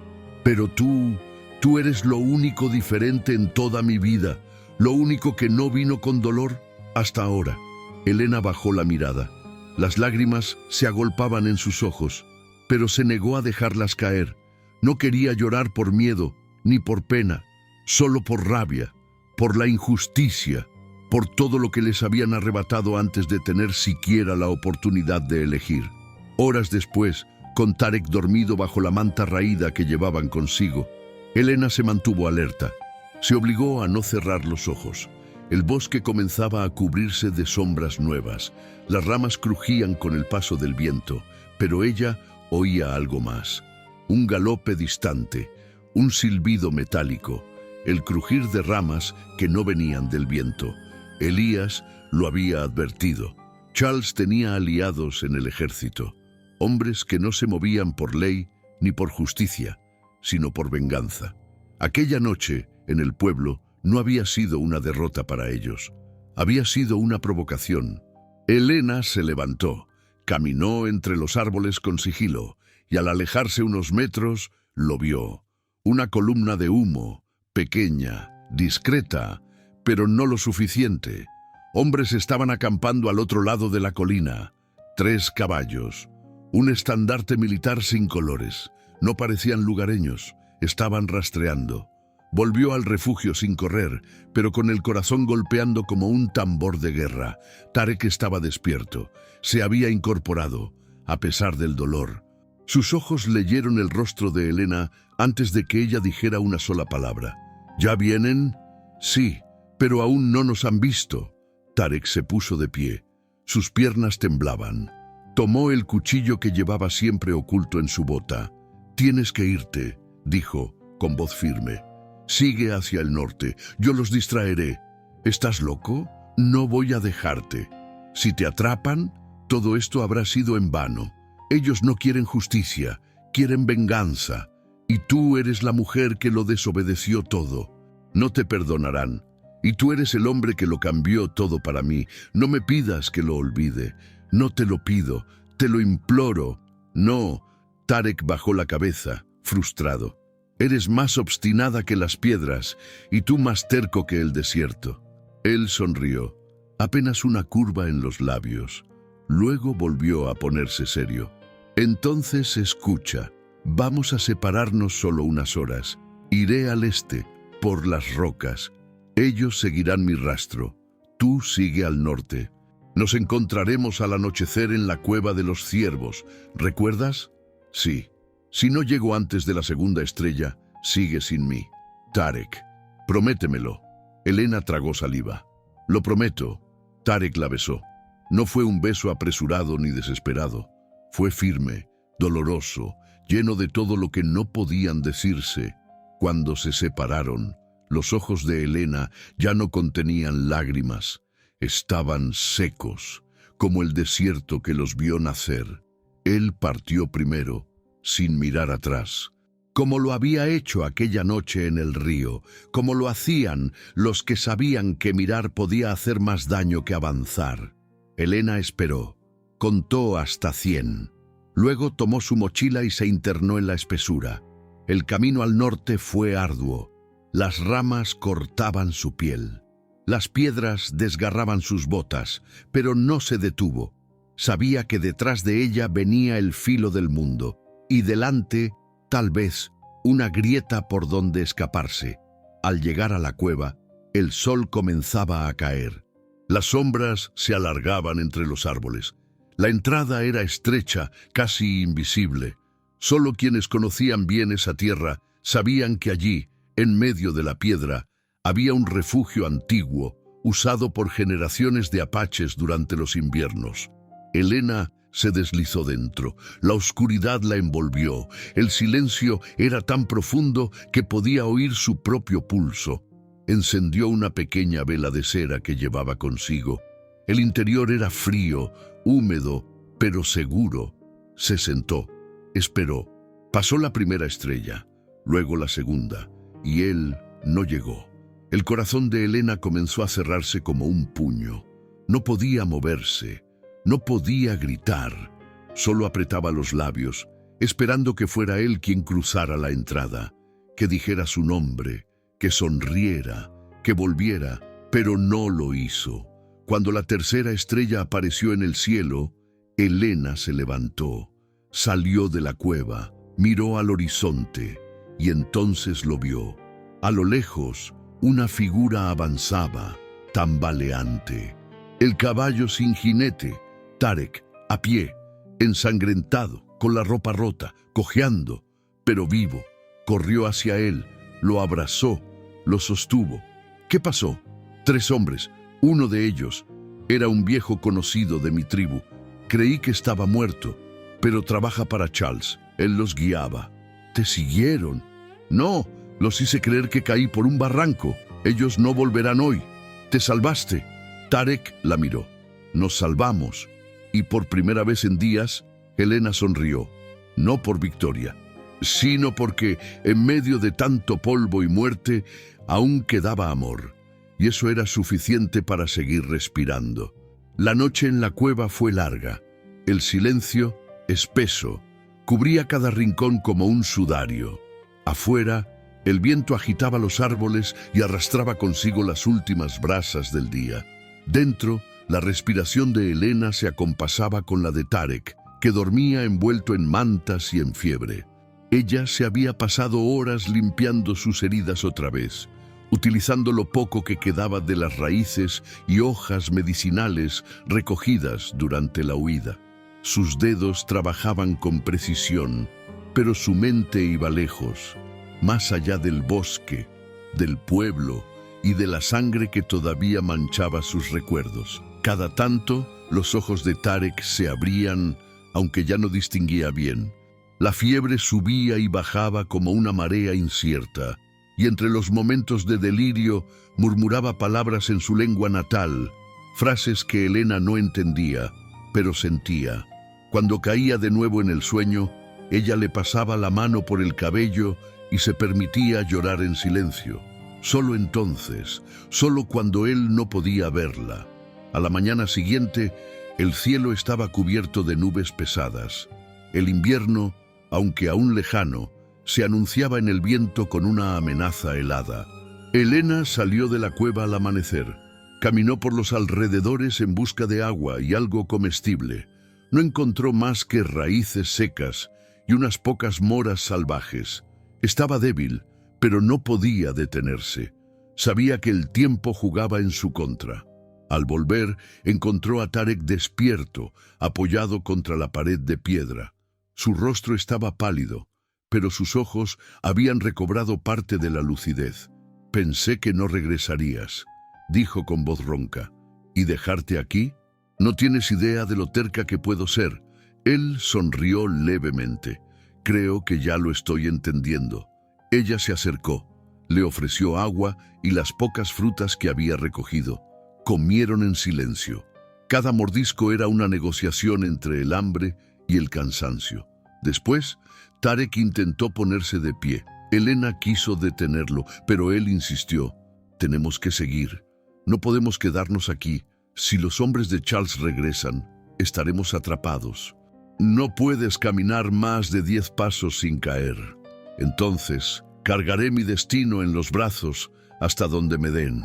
Speaker 1: Pero tú eres lo único diferente en toda mi vida, lo único que no vino con dolor hasta ahora». Elena bajó la mirada. Las lágrimas se agolpaban en sus ojos, pero se negó a dejarlas caer. No quería llorar por miedo, ni por pena, solo por rabia, por la injusticia, por todo lo que les habían arrebatado antes de tener siquiera la oportunidad de elegir. Horas después, con Tarek dormido bajo la manta raída que llevaban consigo, Elena se mantuvo alerta. Se obligó a no cerrar los ojos. El bosque comenzaba a cubrirse de sombras nuevas. Las ramas crujían con el paso del viento, pero ella oía algo más. Un galope distante, un silbido metálico, el crujir de ramas que no venían del viento. Elías lo había advertido. Charles tenía aliados en el ejército, hombres que no se movían por ley ni por justicia, sino por venganza. Aquella noche, en el pueblo, no había sido una derrota para ellos. Había sido una provocación. Elena se levantó, caminó entre los árboles con sigilo, y al alejarse unos metros, lo vio. Una columna de humo, pequeña, discreta, pero no lo suficiente. Hombres estaban acampando al otro lado de la colina. 3 caballos. Un estandarte militar sin colores. No parecían lugareños, estaban rastreando. Volvió al refugio sin correr, pero con el corazón golpeando como un tambor de guerra. Tarek estaba despierto, se había incorporado, a pesar del dolor. Sus ojos leyeron el rostro de Elena antes de que ella dijera una sola palabra. ¿Ya vienen? Sí, pero aún no nos han visto. Tarek se puso de pie. Sus piernas temblaban. Tomó el cuchillo que llevaba siempre oculto en su bota. «Tienes que irte», dijo, con voz firme. «Sigue hacia el norte, yo los distraeré». «¿Estás loco? No voy a dejarte. Si te atrapan, todo esto habrá sido en vano. Ellos no quieren justicia, quieren venganza. Y tú eres la mujer que lo desobedeció todo. No te perdonarán. Y tú eres el hombre que lo cambió todo para mí. No me pidas que lo olvide. No te lo pido, te lo imploro». «No». Tarek bajó la cabeza, frustrado. «Eres más obstinada que las piedras y tú más terco que el desierto». Él sonrió, apenas una curva en los labios. Luego volvió a ponerse serio. «Entonces escucha, vamos a separarnos solo unas horas. Iré al este, por las rocas. Ellos seguirán mi rastro. Tú sigue al norte. Nos encontraremos al anochecer en la cueva de los ciervos. ¿Recuerdas? Sí. Si no llego antes de la segunda estrella, sigue sin mí. Tarek, prométemelo». Elena tragó saliva. «Lo prometo». Tarek la besó. No fue un beso apresurado ni desesperado. Fue firme, doloroso, lleno de todo lo que no podían decirse. Cuando se separaron, los ojos de Elena ya no contenían lágrimas. Estaban secos, como el desierto que los vio nacer. Él partió primero, sin mirar atrás, como lo había hecho aquella noche en el río, como lo hacían los que sabían que mirar podía hacer más daño que avanzar. Elena esperó, contó hasta 100. Luego tomó su mochila y se internó en la espesura. El camino al norte fue arduo. Las ramas cortaban su piel. Las piedras desgarraban sus botas, pero no se detuvo. Sabía que detrás de ella venía el filo del mundo, y delante, tal vez, una grieta por donde escaparse. Al llegar a la cueva, el sol comenzaba a caer. Las sombras se alargaban entre los árboles. La entrada era estrecha, casi invisible. Solo quienes conocían bien esa tierra sabían que allí, en medio de la piedra, había un refugio antiguo usado por generaciones de apaches durante los inviernos. Elena se deslizó dentro, la oscuridad la envolvió, el silencio era tan profundo que podía oír su propio pulso. Encendió una pequeña vela de cera que llevaba consigo. El interior era frío, húmedo, pero seguro. Se sentó, esperó. Pasó la primera estrella, luego la segunda, y él no llegó. El corazón de Elena comenzó a cerrarse como un puño. No podía moverse, no podía gritar. Solo apretaba los labios, esperando que fuera él quien cruzara la entrada, que dijera su nombre, que sonriera, que volviera, pero no lo hizo. Cuando la tercera estrella apareció en el cielo, Elena se levantó, salió de la cueva, miró al horizonte y entonces lo vio. A lo lejos, una figura avanzaba, tambaleante. El caballo sin jinete, Tarek, a pie, ensangrentado, con la ropa rota, cojeando, pero vivo, corrió hacia él, lo abrazó, lo sostuvo. ¿Qué pasó? 3 hombres, uno de ellos era un viejo conocido de mi tribu. Creí que estaba muerto, pero trabaja para Charles. Él los guiaba. ¿Te siguieron? No, los hice creer que caí por un barranco. Ellos no volverán hoy. ¿Te salvaste? Tarek la miró. Nos salvamos. Y por primera vez en días, Elena sonrió. No por victoria, sino porque en medio de tanto polvo y muerte, aún quedaba amor. Y eso era suficiente para seguir respirando. La noche en la cueva fue larga. El silencio, espeso, cubría cada rincón como un sudario. Afuera, el viento agitaba los árboles y arrastraba consigo las últimas brasas del día. Dentro, la respiración de Elena se acompasaba con la de Tarek, que dormía envuelto en mantas y en fiebre. Ella se había pasado horas limpiando sus heridas otra vez, utilizando lo poco que quedaba de las raíces y hojas medicinales recogidas durante la huida. Sus dedos trabajaban con precisión, pero su mente iba lejos, más allá del bosque, del pueblo y de la sangre que todavía manchaba sus recuerdos. Cada tanto, los ojos de Tarek se abrían, aunque ya no distinguía bien. La fiebre subía y bajaba como una marea incierta, y entre los momentos de delirio murmuraba palabras en su lengua natal, frases que Elena no entendía, pero sentía. Cuando caía de nuevo en el sueño, ella le pasaba la mano por el cabello y se permitía llorar en silencio. Solo entonces, solo cuando él no podía verla. A la mañana siguiente, el cielo estaba cubierto de nubes pesadas. El invierno, aunque aún lejano, se anunciaba en el viento con una amenaza helada. Elena salió de la cueva al amanecer. Caminó por los alrededores en busca de agua y algo comestible. No encontró más que raíces secas y unas pocas moras salvajes. Estaba débil, pero no podía detenerse. Sabía que el tiempo jugaba en su contra. Al volver, encontró a Tarek despierto, apoyado contra la pared de piedra. Su rostro estaba pálido, pero sus ojos habían recobrado parte de la lucidez. «Pensé que no regresarías», dijo con voz ronca. «¿Y dejarte aquí? No tienes idea de lo terca que puedo ser». Él sonrió levemente. «Creo que ya lo estoy entendiendo». Ella se acercó, le ofreció agua y las pocas frutas que había recogido. Comieron en silencio. Cada mordisco era una negociación entre el hambre y el cansancio. Después, Tarek intentó ponerse de pie. Elena quiso detenerlo, pero él insistió. «Tenemos que seguir. No podemos quedarnos aquí. Si los hombres de Charles regresan, estaremos atrapados. No puedes caminar más de 10 pasos sin caer. Entonces, cargaré mi destino en los brazos hasta donde me den».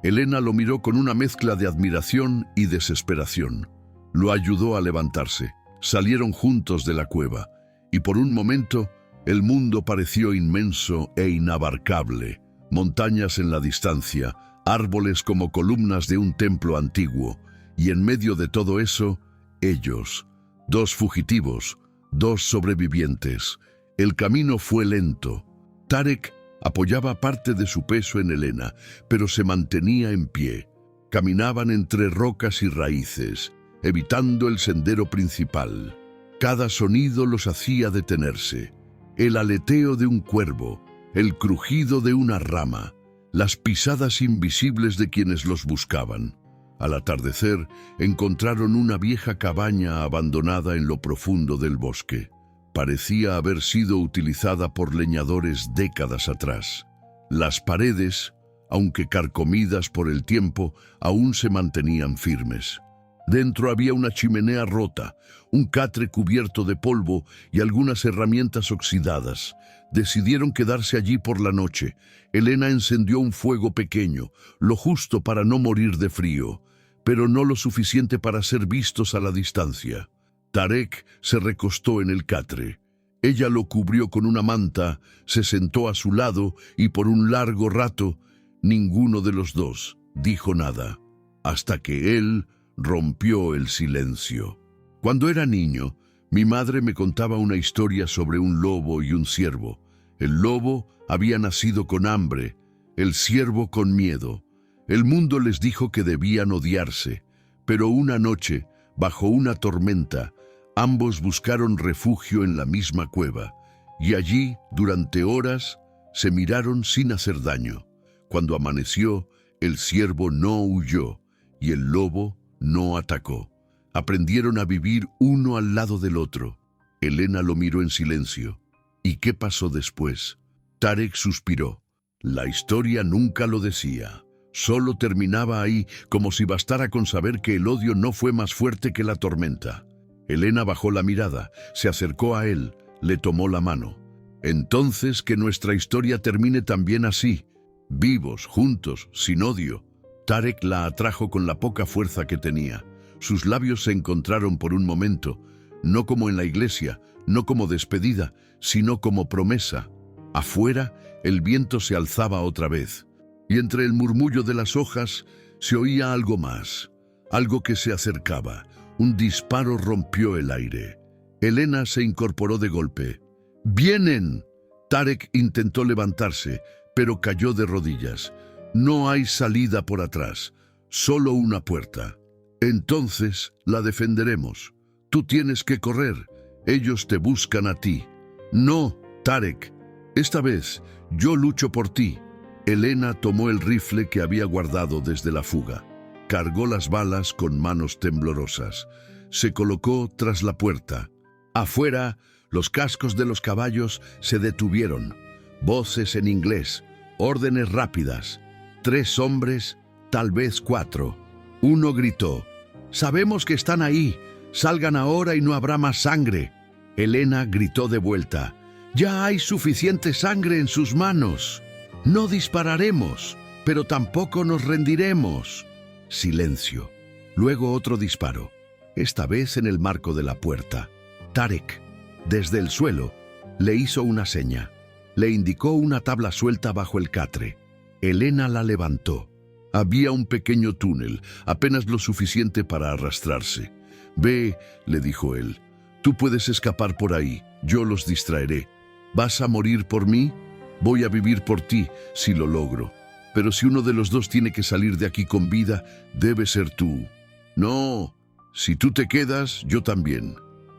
Speaker 1: Elena lo miró con una mezcla de admiración y desesperación. Lo ayudó a levantarse. Salieron juntos de la cueva, y por un momento el mundo pareció inmenso e inabarcable. Montañas en la distancia, árboles como columnas de un templo antiguo, y en medio de todo eso, ellos, 2 fugitivos, 2 sobrevivientes. El camino fue lento. Tarek apoyaba parte de su peso en Elena, pero se mantenía en pie. Caminaban entre rocas y raíces, evitando el sendero principal. Cada sonido los hacía detenerse. El aleteo de un cuervo, el crujido de una rama, las pisadas invisibles de quienes los buscaban. Al atardecer, encontraron una vieja cabaña abandonada en lo profundo del bosque. Parecía haber sido utilizada por leñadores décadas atrás. Las paredes, aunque carcomidas por el tiempo, aún se mantenían firmes. Dentro había una chimenea rota, un catre cubierto de polvo y algunas herramientas oxidadas. Decidieron quedarse allí por la noche. Elena encendió un fuego pequeño, lo justo para no morir de frío, pero no lo suficiente para ser vistos a la distancia. Tarek se recostó en el catre. Ella lo cubrió con una manta, se sentó a su lado y por un largo rato ninguno de los dos dijo nada, hasta que él rompió el silencio. Cuando era niño, mi madre me contaba una historia sobre un lobo y un ciervo. El lobo había nacido con hambre, el ciervo con miedo. El mundo les dijo que debían odiarse, pero una noche, bajo una tormenta, ambos buscaron refugio en la misma cueva, y allí, durante horas, se miraron sin hacer daño. Cuando amaneció, el ciervo no huyó, y el lobo no atacó. Aprendieron a vivir uno al lado del otro. Elena lo miró en silencio. ¿Y qué pasó después? Tarek suspiró. La historia nunca lo decía. Solo terminaba ahí, como si bastara con saber que el odio no fue más fuerte que la tormenta. Elena bajó la mirada, se acercó a él, le tomó la mano. Entonces que nuestra historia termine también así, vivos, juntos, sin odio. Tarek la atrajo con la poca fuerza que tenía. Sus labios se encontraron por un momento, no como en la iglesia, no como despedida, sino como promesa. Afuera, el viento se alzaba otra vez, y entre el murmullo de las hojas se oía algo más, algo que se acercaba. Un disparo rompió el aire. Elena se incorporó de golpe. ¡Vienen! Tarek intentó levantarse, pero cayó de rodillas. No hay salida por atrás, solo una puerta. Entonces la defenderemos. Tú tienes que correr. Ellos te buscan a ti. No, Tarek. Esta vez yo lucho por ti. Elena tomó el rifle que había guardado desde la fuga. Cargó las balas con manos temblorosas. Se colocó tras la puerta. Afuera, los cascos de los caballos se detuvieron. Voces en inglés, órdenes rápidas. 3 hombres, tal vez 4. Uno gritó: «Sabemos que están ahí. Salgan ahora y no habrá más sangre». Elena gritó de vuelta: «Ya hay suficiente sangre en sus manos. No dispararemos, pero tampoco nos rendiremos». Silencio. Luego otro disparo, esta vez en el marco de la puerta. Tarek, desde el suelo, le hizo una seña. Le indicó una tabla suelta bajo el catre. Elena la levantó. Había un pequeño túnel, apenas lo suficiente para arrastrarse. «Ve», le dijo él, «tú puedes escapar por ahí, yo los distraeré. ¿Vas a morir por mí? Voy a vivir por ti, si lo logro. Pero si uno de los dos tiene que salir de aquí con vida, debe ser tú». «No, si tú te quedas, yo también».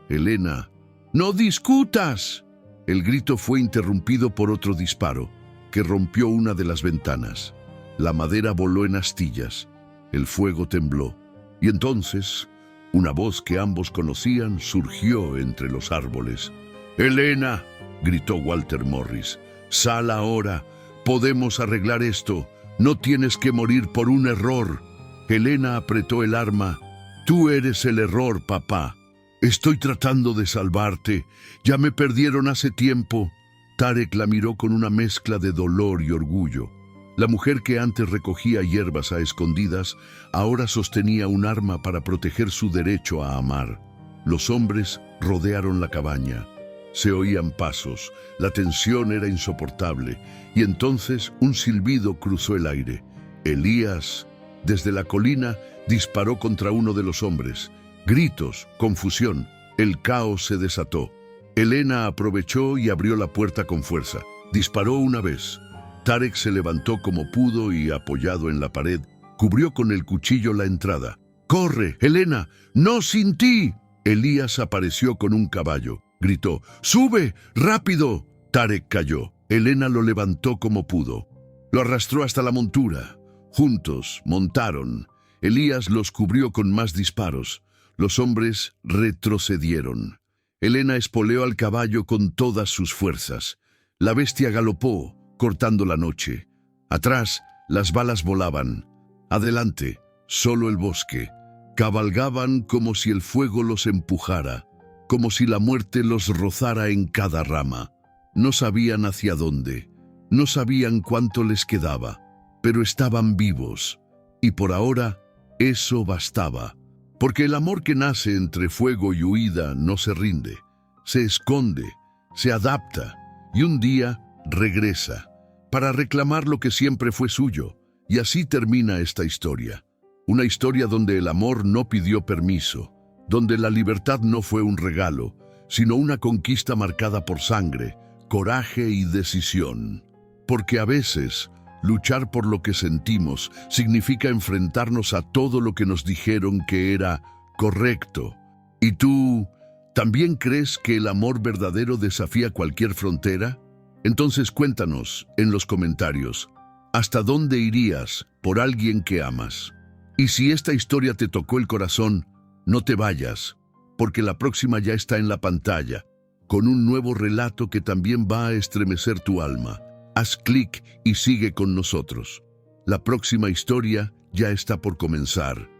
Speaker 1: «Elena». «¡No discutas!». El grito fue interrumpido por otro disparo, que rompió una de las ventanas. La madera voló en astillas, el fuego tembló, y entonces una voz que ambos conocían surgió entre los árboles. «Elena», gritó Walter Morris, «sal ahora. Podemos arreglar esto. No tienes que morir por un error». Elena apretó el arma. «Tú eres el error, papá. Estoy tratando de salvarte. Ya me perdieron hace tiempo». Tarek la miró con una mezcla de dolor y orgullo. La mujer que antes recogía hierbas a escondidas, ahora sostenía un arma para proteger su derecho a amar. Los hombres rodearon la cabaña. Se oían pasos, la tensión era insoportable, y entonces un silbido cruzó el aire. Elías, desde la colina, disparó contra uno de los hombres. Gritos, confusión, el caos se desató. Helena aprovechó y abrió la puerta con fuerza. Disparó una vez. Tarek se levantó como pudo y, apoyado en la pared, cubrió con el cuchillo la entrada. ¡Corre, Helena! ¡No sin ti! Elías apareció con un caballo. Gritó: ¡Sube! ¡Rápido! Tarek cayó. Helena lo levantó como pudo. Lo arrastró hasta la montura. Juntos montaron. Elías los cubrió con más disparos. Los hombres retrocedieron. Helena espoleó al caballo con todas sus fuerzas. La bestia galopó, cortando la noche. Atrás, las balas volaban. Adelante, solo el bosque. Cabalgaban como si el fuego los empujara, como si la muerte los rozara en cada rama. No sabían hacia dónde, no sabían cuánto les quedaba, pero estaban vivos. Y por ahora, eso bastaba. Porque el amor que nace entre fuego y huida no se rinde, se esconde, se adapta y un día regresa para reclamar lo que siempre fue suyo. Y así termina esta historia. Una historia donde el amor no pidió permiso, donde la libertad no fue un regalo, sino una conquista marcada por sangre, coraje y decisión. Porque a veces, luchar por lo que sentimos significa enfrentarnos a todo lo que nos dijeron que era correcto. ¿Y tú también crees que el amor verdadero desafía cualquier frontera? Entonces cuéntanos en los comentarios, ¿hasta dónde irías por alguien que amas? Y si esta historia te tocó el corazón, no te vayas, porque la próxima ya está en la pantalla, con un nuevo relato que también va a estremecer tu alma. Haz clic y sigue con nosotros. La próxima historia ya está por comenzar.